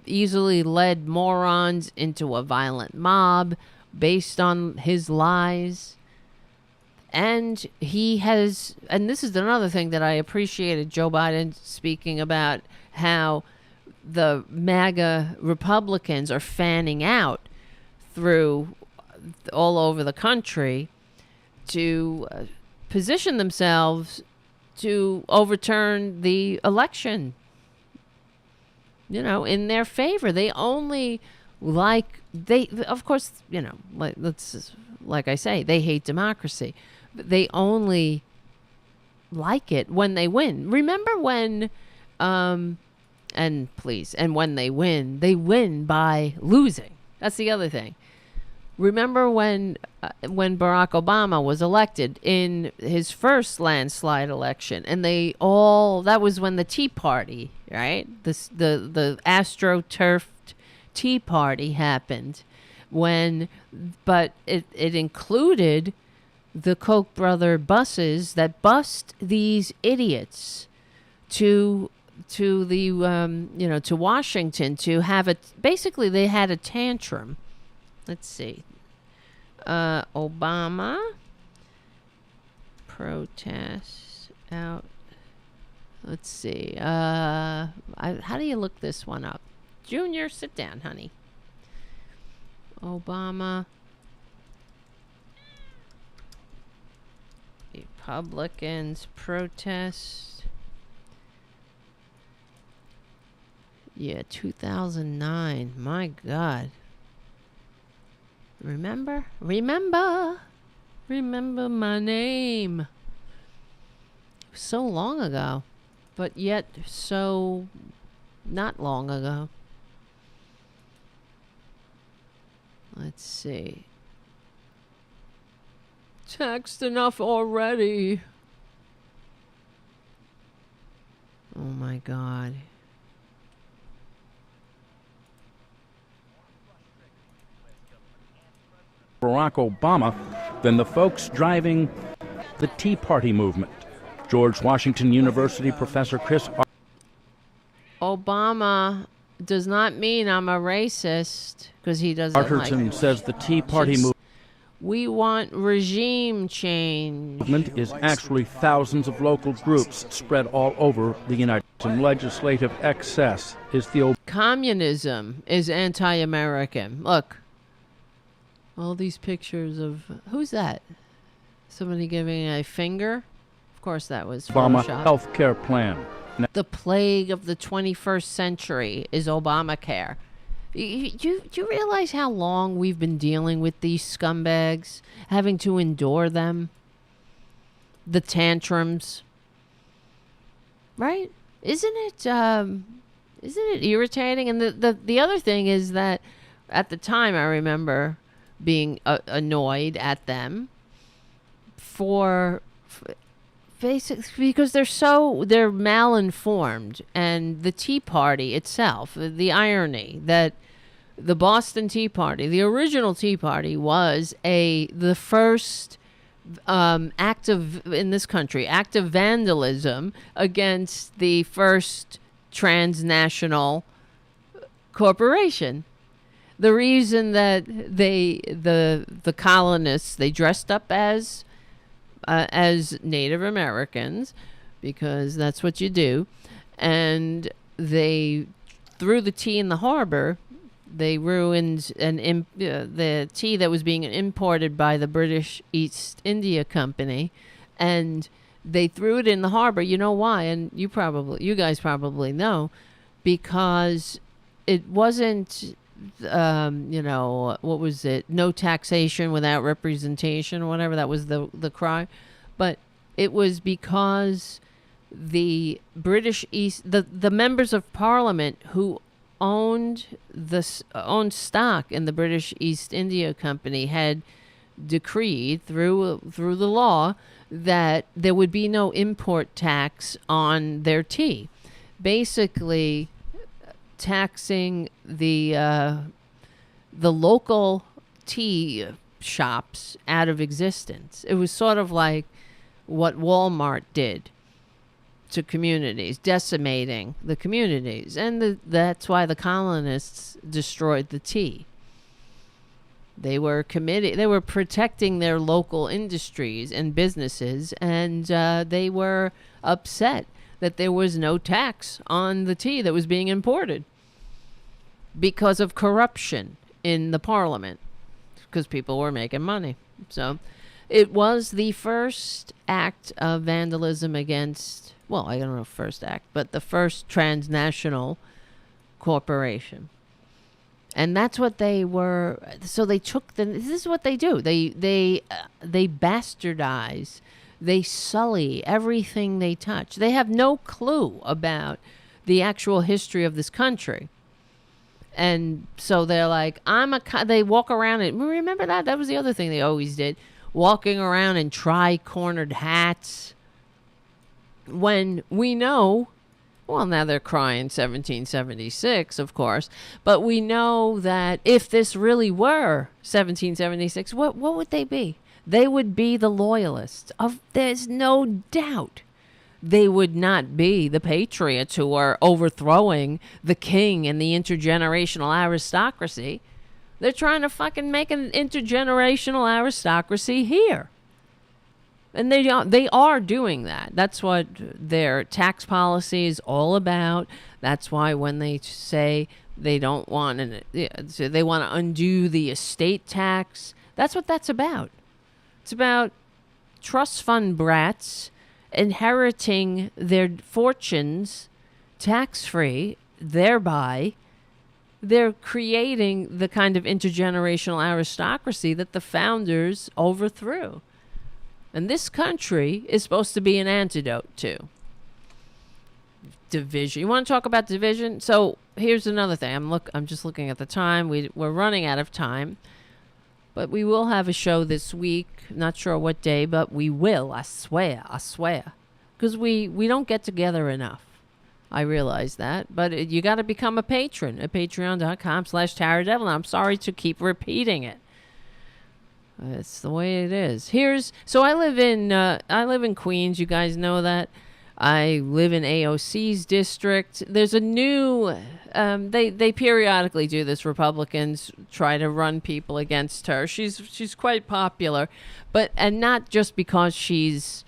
easily led morons into a violent mob based on his lies. And he has, and this is another thing that I appreciated Joe Biden speaking about, how the MAGA Republicans are fanning out through all over the country to position themselves to overturn the election, you know, in their favor. They only of course, you know, like I say, they hate democracy. But they only like it when they win. Remember when, and when they win by losing. That's the other thing. Remember when Barack Obama was elected in his first landslide election, and that was when the Tea Party, right? The AstroTurfed Tea Party happened, but it included the Koch brother buses that bussed these idiots to the to Washington to have basically they had a tantrum. Let's see. Obama protests out. Let's see. How do you look this one up? Junior, sit down, honey. Obama Republicans protest. Yeah, 2009. My God. Remember my name. So long ago, but yet so not long ago. Let's see. Taxed enough already. Oh my God. Barack Obama than the folks driving the Tea Party movement. George Washington University professor Chris Obama does not mean I'm a racist, because he doesn't Arterton says the Tea Party movement. We want regime change. Is actually thousands of local groups spread all over the United States. Some legislative excess is the communism is anti-American. Look. All these pictures of... Who's that? Somebody giving a finger? Of course that was Obama Photoshop. health care plan. The plague of the 21st century is Obamacare. You realize how long we've been dealing with these scumbags? Having to endure them? The tantrums? Right? Isn't it irritating? And the other thing is that at the time I remember being annoyed at them for because they're malinformed, and the Tea Party itself, the irony that the Boston Tea Party, the original Tea Party, was the first act of vandalism against the first transnational corporation. the reason that the colonists, they dressed up as Native Americans, because that's what you do, and they threw the tea in the harbor. They ruined the tea that was being imported by the British East India Company, and they threw it in the harbor. You know why? And you guys probably know, because it wasn't, what was it? No taxation without representation, or whatever. That was the cry. But it was because the British the members of Parliament who owned stock in the British East India Company had decreed through the law that there would be no import tax on their tea, basically taxing the local tea shops out of existence. It was sort of like what Walmart did to communities, decimating the communities. And that's why the colonists destroyed the tea. They were protecting their local industries and businesses, and they were upset that there was no tax on the tea that was being imported because of corruption in the parliament, because people were making money. So it was the first act of vandalism against, well, I don't know first act, but the first transnational corporation. And that's what they were. So they took this is what they do. They bastardize, they sully everything they touch. They have no clue about the actual history of this country. And so they're like, they walk around and remember that was the other thing they always did, walking around in tri-cornered hats. When we know, well, now they're crying 1776, of course, but we know that if this really were 1776, what would they be? They would be the loyalists. There's no doubt. They would not be the patriots who are overthrowing the king and the intergenerational aristocracy. They're trying to fucking make an intergenerational aristocracy here. And they are doing that. That's what their tax policy is all about. That's why when they say they don't want they want to undo the estate tax, that's what that's about. It's about trust fund brats inheriting their fortunes tax-free. Thereby, they're creating the kind of intergenerational aristocracy that the founders overthrew. And this country is supposed to be an antidote to division. You want to talk about division? So here's another thing. I'm just looking at the time. We're running out of time. But we will have a show this week. Not sure what day, but we will. I swear. Because we don't get together enough. I realize that. But you got to become a patron at patreon.com/TaraDevil. I'm sorry to keep repeating it. It's the way it is. So I live in Queens. You guys know that. I live in AOC's district. There's a new, they periodically do this. Republicans try to run people against her. She's quite popular, and not just because she's,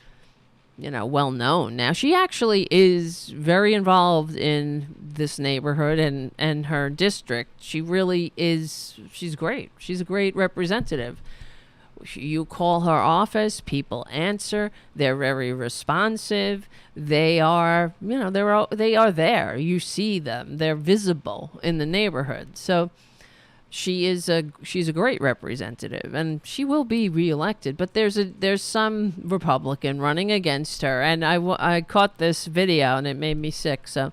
well known now. She actually is very involved in this neighborhood and her district. She really is. She's great. She's a great representative. You call her office, people answer. They're very responsive. They are, they are there. You see them. They're visible in the neighborhood. So she's a great representative, and she will be reelected. But there's some Republican running against her, and I caught this video and it made me sick. So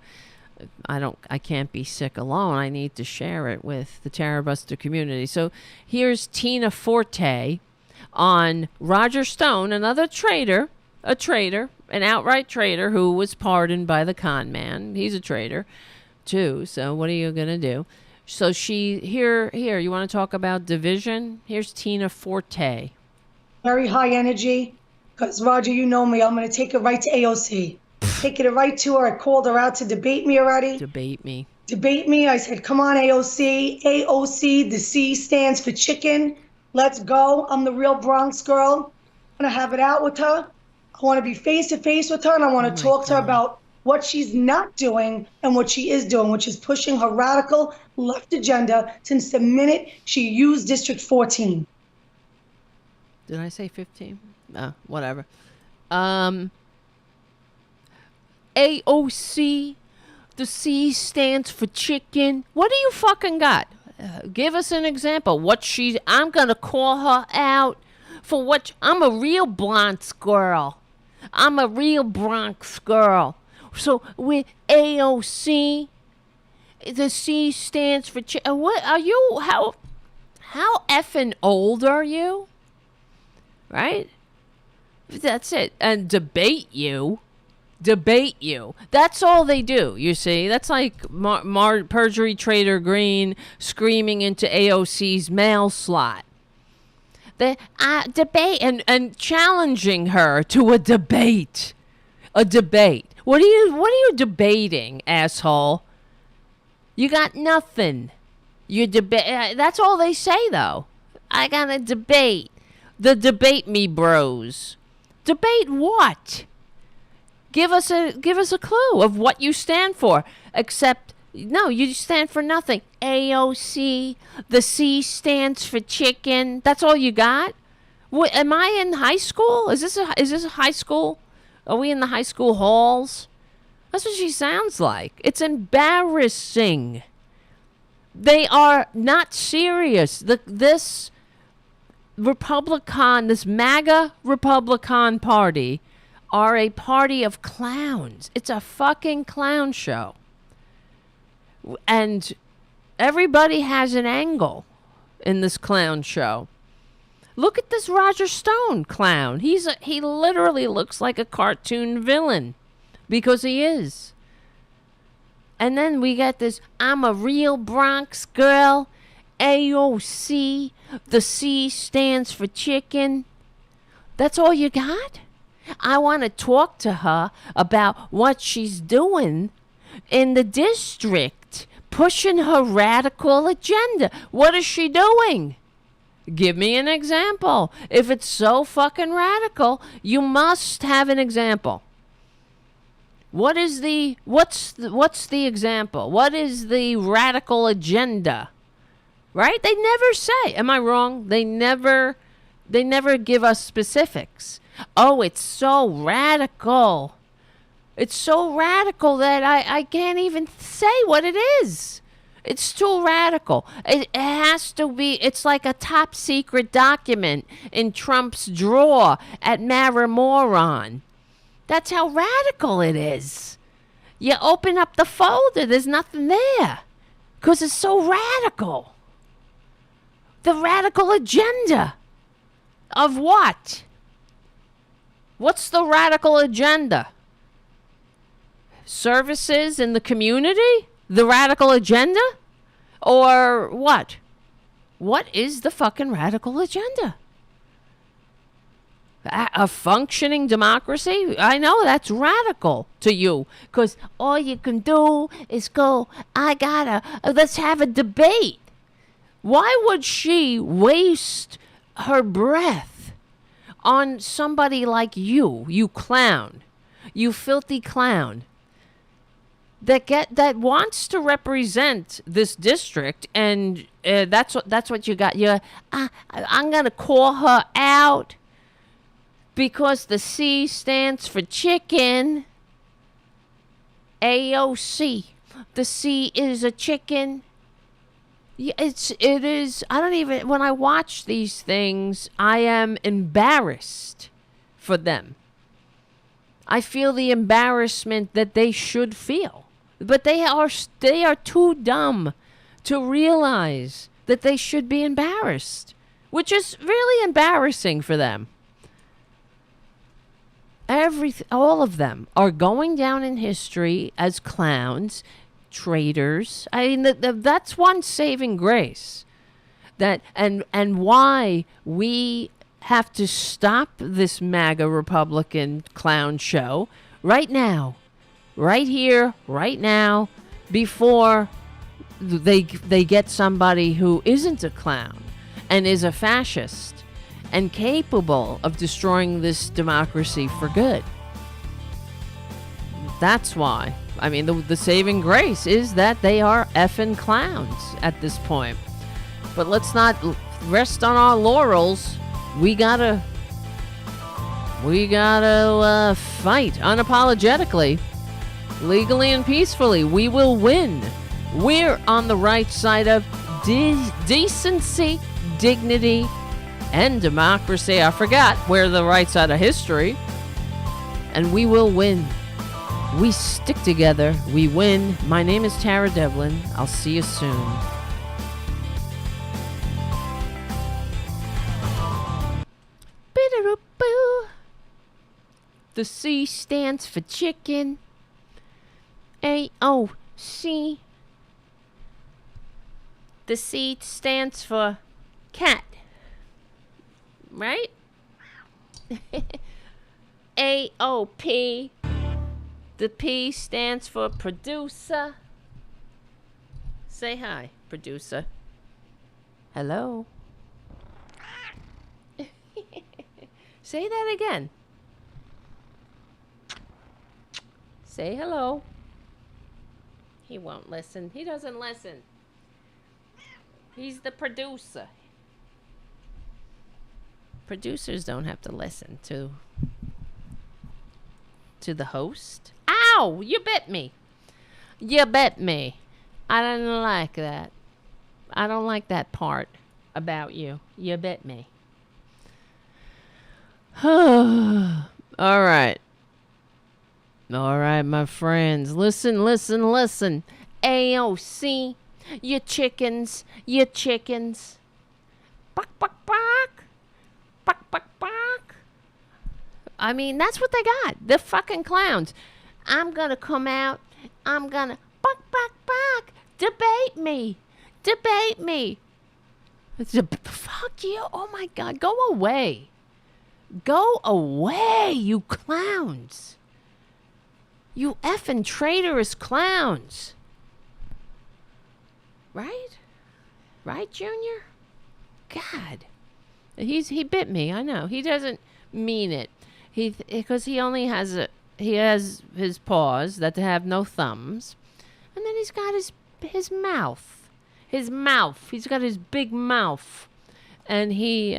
I can't be sick alone. I need to share it with the Tarabuster community. So here's Tina Forte on Roger Stone, another traitor, an outright traitor who was pardoned by the con man. He's a traitor too. So what are you going to do? So here, you want to talk about division? Here's Tina Forte. Very high energy, because Roger, you know me. I'm going to take it right to AOC. Taking it right to her. I called her out to debate me already. Debate me. debate me. I said, come on, AOC. AOC, the C stands for chicken. Let's go. I'm the real Bronx girl. I'm going to have it out with her. I want to be face to face with her, and I want to talk to her about what she's not doing and what she is doing, which is pushing her radical left agenda since the minute she used District 14. Did I say 15? No, whatever. AOC, the C stands for chicken. What do you fucking got? Give us an example. I'm going to call her out for what, I'm a real Bronx girl. I'm a real Bronx girl. So with AOC, the C stands for chicken. What are you, how effing old are you? Right? That's it. And debate you. That's all they do, you see. That's like perjury traitor Green screaming into AOC's mail slot. They debate and challenging her to a debate. What are you debating, asshole? You got nothing. You debate. That's all they say, though. I got a debate. The debate me bros. Debate what? Give us a clue of what you stand for. Except, no, you stand for nothing. AOC, the C stands for chicken. That's all you got? What, am I in high school? Is this a high school? Are we in the high school halls? That's what she sounds like. It's embarrassing. They are not serious. This MAGA Republican Party are a party of clowns. It's a fucking clown show. And everybody has an angle in this clown show. Look at this Roger Stone clown. He literally looks like a cartoon villain because he is. And then we got this, I'm a real Bronx girl. AOC, the C stands for chicken. That's all you got? I want to talk to her about what she's doing in the district, pushing her radical agenda. What is she doing? Give me an example. If it's so fucking radical, you must have an example. What's the example? What is the radical agenda? Right? They never say. Am I wrong? They never give us specifics. Oh, it's so radical. It's so radical that I can't even say what it is. It's too radical. It has to be, it's like a top secret document in Trump's drawer at Marimoron. That's how radical it is. You open up the folder, there's nothing there. Because it's so radical. The radical agenda of what? What's the radical agenda? Services in the community? The radical agenda? Or what? What is the fucking radical agenda? A functioning democracy? I know that's radical to you. Because all you can do is go, let's have a debate. Why would she waste her breath on somebody like you clown, you filthy clown, that wants to represent this district, and that's what you got. I'm gonna call her out because the C stands for chicken. AOC, the C is a chicken. Yeah, it is. I don't even, when I watch these things, I am embarrassed for them. I feel the embarrassment that they should feel. But they are too dumb to realize that they should be embarrassed, which is really embarrassing for them. All of them are going down in history as clowns, traitors. I mean, that's one saving grace. That and why we have to stop this MAGA Republican clown show right now. Right here, right now, before they get somebody who isn't a clown and is a fascist and capable of destroying this democracy for good. That's why. I mean, the saving grace is that they are effing clowns at this point. But let's not rest on our laurels. We gotta fight unapologetically, legally and peacefully. We will win. We're on the right side of decency, dignity, and democracy. I forgot we're the right side of history. And we will win. We stick together. We win. My name is Tara Devlin. I'll see you soon. The C stands for chicken. AOC. The C stands for cat. Right? AOP. The P stands for producer. Say hi, producer. Hello. Say that again. Say hello. He won't listen. He doesn't listen. He's the producer. Producers don't have to listen to the host. Ow! You bit me. You bit me. I don't like that. I don't like that part about you. You bit me. All right. All right, my friends. Listen. AOC. You chickens. Buck. Buck. I mean, that's what they got. They're fucking clowns. I'm gonna come out. I'm gonna buck. Debate me. Fuck you. Oh my God. Go away. You clowns. You effing traitorous clowns. Right, Junior? God. He bit me. I know. He doesn't mean it. Because he has his paws that have no thumbs, and then he's got his mouth. He's got his big mouth, and he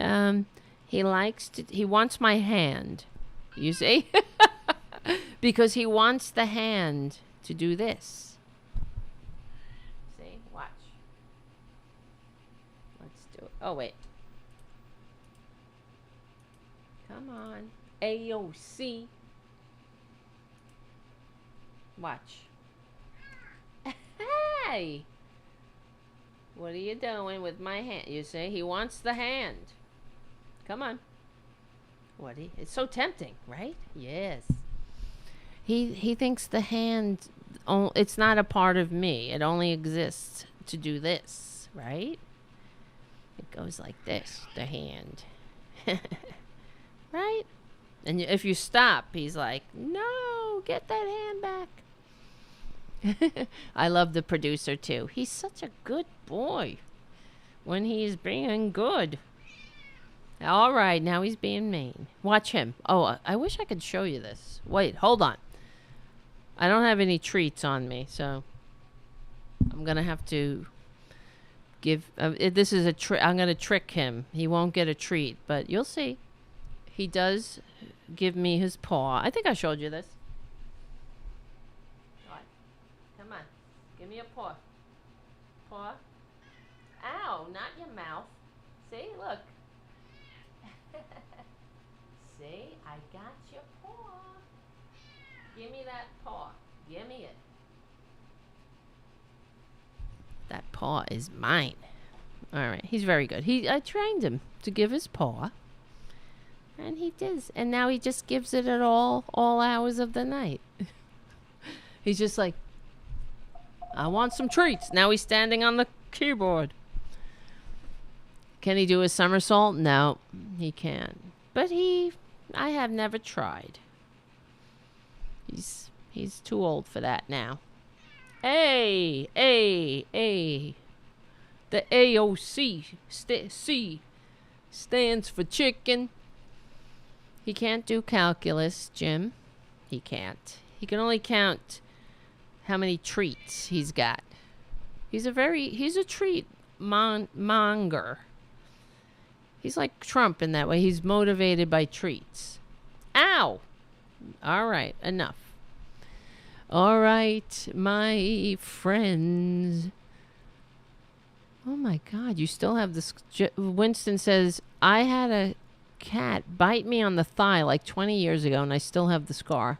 wants my hand. You see, because he wants the hand to do this. See, watch. Let's do it. Oh wait. Come on. AOC. Watch. Hey! What are you doing with my hand? You see, he wants the hand. Come on. It's so tempting, right? Yes. He thinks the hand, it's not a part of me. It only exists to do this, right? It goes like this, the hand. Right? And if you stop, he's like, no, get that hand back. I love the producer, too. He's such a good boy when he's being good. All right, now he's being mean. Watch him. Oh, I wish I could show you this. Wait, hold on. I don't have any treats on me, so I'm going to have to give... this is a trick. I'm going to trick him. He won't get a treat, but you'll see. He does give me his paw. I think I showed you this. What? Come on. Give me a paw. Paw. Ow, not your mouth. See, look. See, I got your paw. Give me that paw. Give me it. That paw is mine. All right, he's very good. I trained him to give his paw. And he does. And now he just gives it at all hours of the night. He's just like, I want some treats. Now he's standing on the keyboard. Can he do a somersault? No, he can't. But I have never tried. He's too old for that now. A. The AOC C stands for chicken. He can't do calculus, Jim. He can't. He can only count how many treats he's got. He's a treat monger. He's like Trump in that way. He's motivated by treats. Ow! All right, enough. All right, my friends. Oh my God, you still have this. Winston says, I had a cat bite me on the thigh like 20 years ago, and I still have the scar.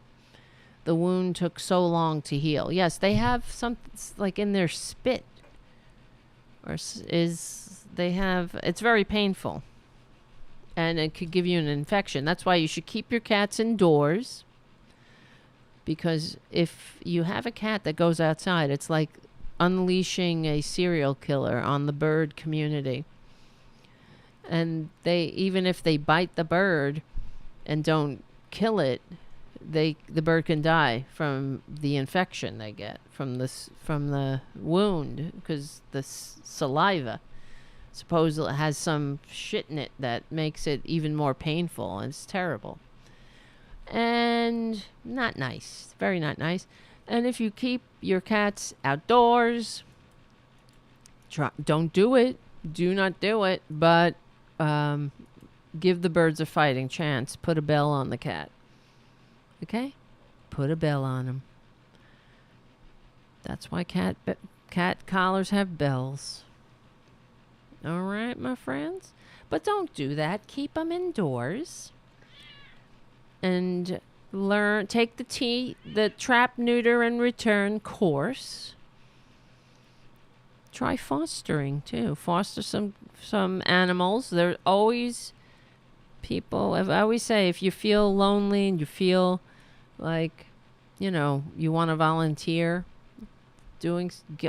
The wound took so long to heal. Yes, they have something like in their spit. It's very painful. And it could give you an infection. That's why you should keep your cats indoors. Because if you have a cat that goes outside, it's like unleashing a serial killer on the bird community. And even if they bite the bird and don't kill it, the bird can die from the infection they get from the wound, because the saliva supposedly has some shit in it that makes it even more painful, and it's terrible and not nice, very not nice. And if you keep your cats outdoors, don't do it, do not do it, but give the birds a fighting chance. Put a bell on the cat. Okay? Put a bell on them. That's why cat collars have bells. All right, my friends? But don't do that. Keep them indoors. And take the trap, neuter, and return course. Try fostering, too. Foster some animals. There are always people. I always say, if you feel lonely and you feel like, you want to volunteer,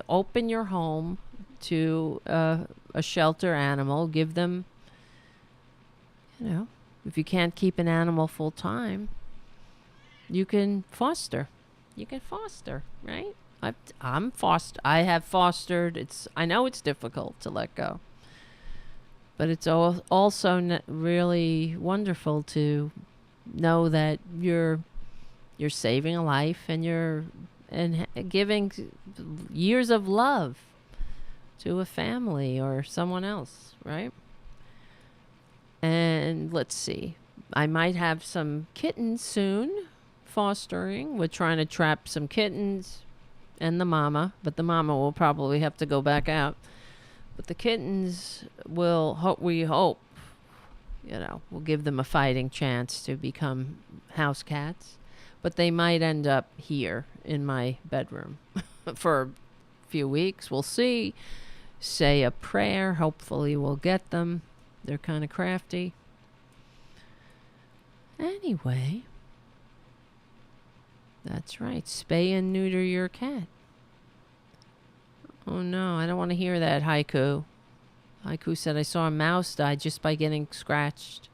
open your home to a shelter animal. Give them, if you can't keep an animal full time, you can foster. You can foster, right? I have fostered. I know it's difficult to let go, but it's also really wonderful to know that you're saving a life and giving years of love to a family or someone else, right? And let's see, I might have some kittens soon. Fostering, we're trying to trap some kittens and the mama, but the mama will probably have to go back out. But the kittens we hope, we'll give them a fighting chance to become house cats. But they might end up here in my bedroom for a few weeks. We'll see. Say a prayer. Hopefully we'll get them. They're kind of crafty. Anyway, that's right. Spay and neuter your cat. Oh no, I don't want to hear that, Haiku. Haiku said, I saw a mouse die just by getting scratched.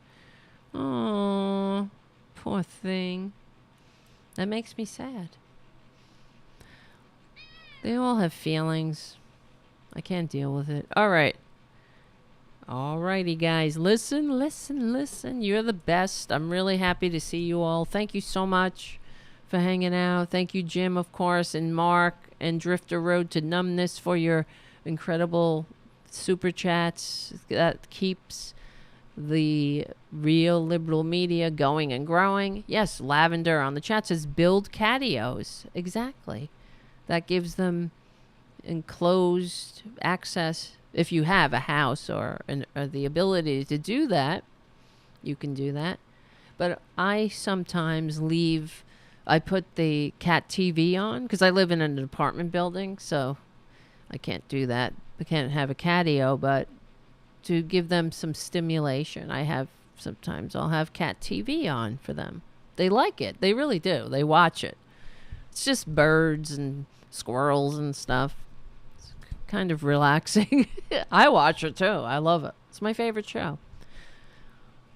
Oh, poor thing. That makes me sad. They all have feelings. I can't deal with it. All right. Alrighty, guys. Listen. You're the best. I'm really happy to see you all. Thank you so much for hanging out. Thank you, Jim, of course, and Mark and Drifter Road to Numbness for your incredible super chats. That keeps the real liberal media going and growing. Yes, Lavender on the chat says build catios. Exactly. That gives them enclosed access. If you have a house or the ability to do that, you can do that. But I sometimes I put the cat TV on because I live in an apartment building, so I can't do that. I can't have a catio, but to give them some stimulation, sometimes I'll have cat TV on for them. They like it. They really do. They watch it. It's just birds and squirrels and stuff. It's kind of relaxing. I watch it too. I love it. It's my favorite show.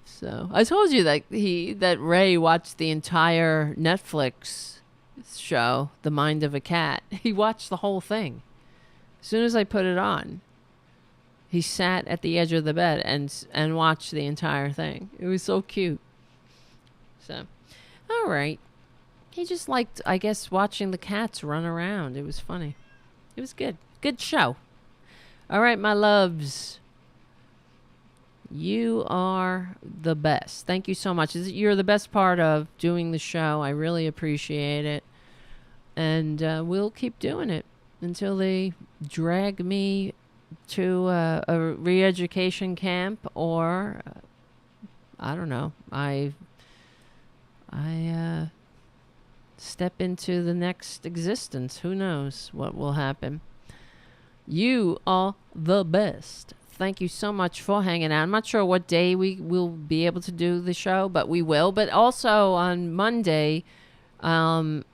So I told you that Ray watched the entire Netflix show, The Mind of a Cat. He watched the whole thing. As soon as I put it on, he sat at the edge of the bed and watched the entire thing. It was so cute. So, all right. He just liked, I guess, watching the cats run around. It was funny. It was good. Good show. All right, my loves. You are the best. Thank you so much. You're the best part of doing the show. I really appreciate it. And we'll keep doing it until they drag me to a re-education camp, or I don't know. I step into the next existence. Who knows what will happen? You are the best. Thank you so much for hanging out. I'm not sure what day we will be able to do the show, but we will. But also on Monday, Robin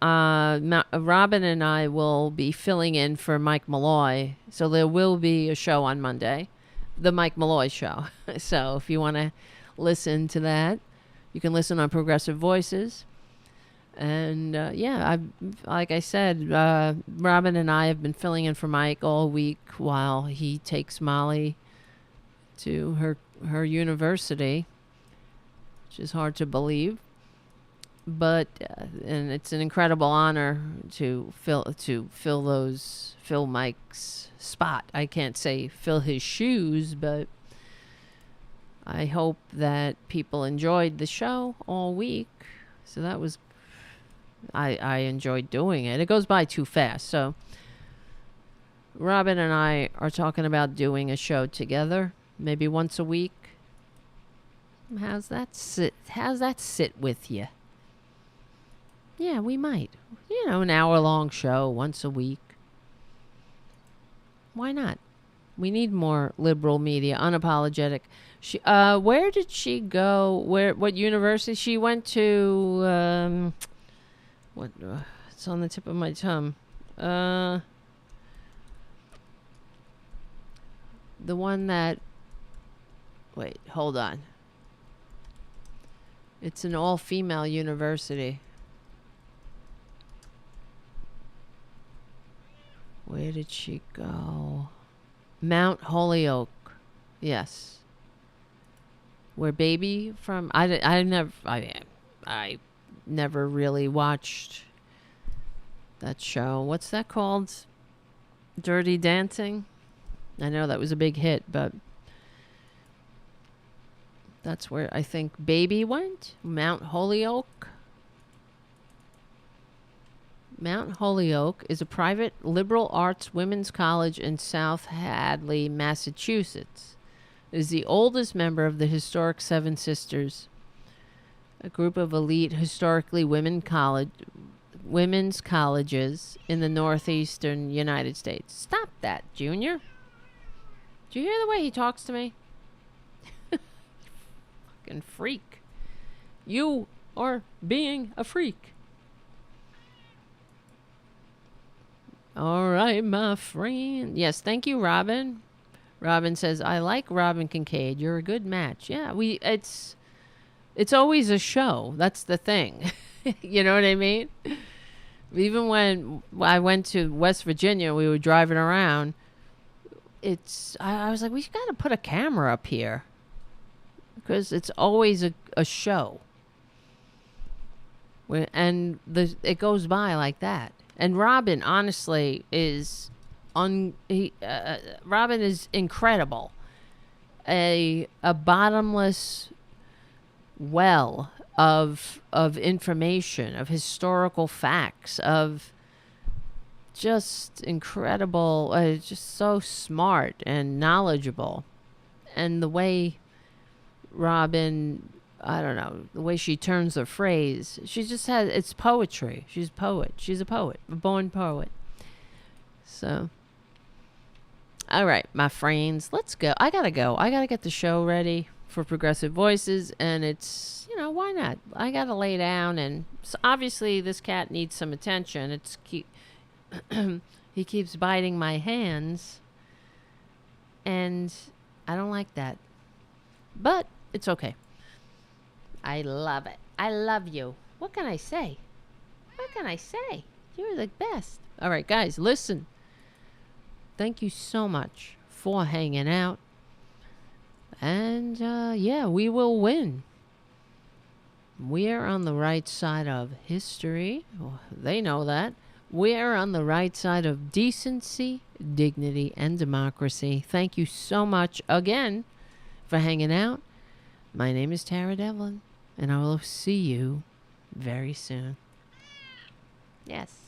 and I will be filling in for Mike Malloy. So there will be a show on Monday, the Mike Malloy show. So if you want to listen to that, you can listen on Progressive Voices. And like I said, Robin and I have been filling in for Mike all week while he takes Molly to her university, which is hard to believe. But and it's an incredible honor to fill Mike's spot. I can't say fill his shoes, but I hope that people enjoyed the show all week. So that was. I enjoyed doing it. It goes by too fast. So Robin and I are talking about doing a show together, maybe once a week. How's that sit with you? Yeah, we might. An hour-long show once a week. Why not? We need more liberal media, unapologetic. Where did she go? What university? She went to... it's on the tip of my tongue. The one that... Wait, hold on. It's an all-female university. Where did she go? Mount Holyoke. Yes. Where Baby from... I never really watched that show. What's that called? Dirty Dancing? I know that was a big hit, but that's where I think Baby went. Mount Holyoke. Mount Holyoke is a private liberal arts women's college in South Hadley, Massachusetts. It is the oldest member of the historic Seven Sisters, a group of elite, historically women's colleges in the northeastern United States. Stop that, Junior. Do you hear the way he talks to me? Fucking freak. You are being a freak. All right, my friend. Yes, thank you, Robin. Robin says, I like Robin Kincaid. You're a good match. Yeah, it's always a show. That's the thing. You know what I mean? Even when I went to West Virginia, we were driving around. I was like, we got to put a camera up here. Because it's always a show. And it goes by like that. And Robin, honestly, is Robin is incredible. A bottomless well of information, of historical facts, of just incredible, just so smart and knowledgeable. And the way Robin, I don't know, the way she turns the phrase, she just has, it's poetry. She's a poet. She's a poet, a born poet. So, all right, my friends, let's go. I gotta go. I gotta get the show ready for Progressive Voices, and it's, why not? I gotta lay down, and so obviously this cat needs some attention. He keeps biting my hands, and I don't like that. But it's okay. I love it. I love you. What can I say? can I say? You're the best. All right, guys, listen. Thank you so much for hanging out. And, yeah, we will win. We're on the right side of history. Well, they know that. We're on the right side of decency, dignity, and democracy. Thank you so much again for hanging out. My name is Tara Devlin, and I will see you very soon. Yes.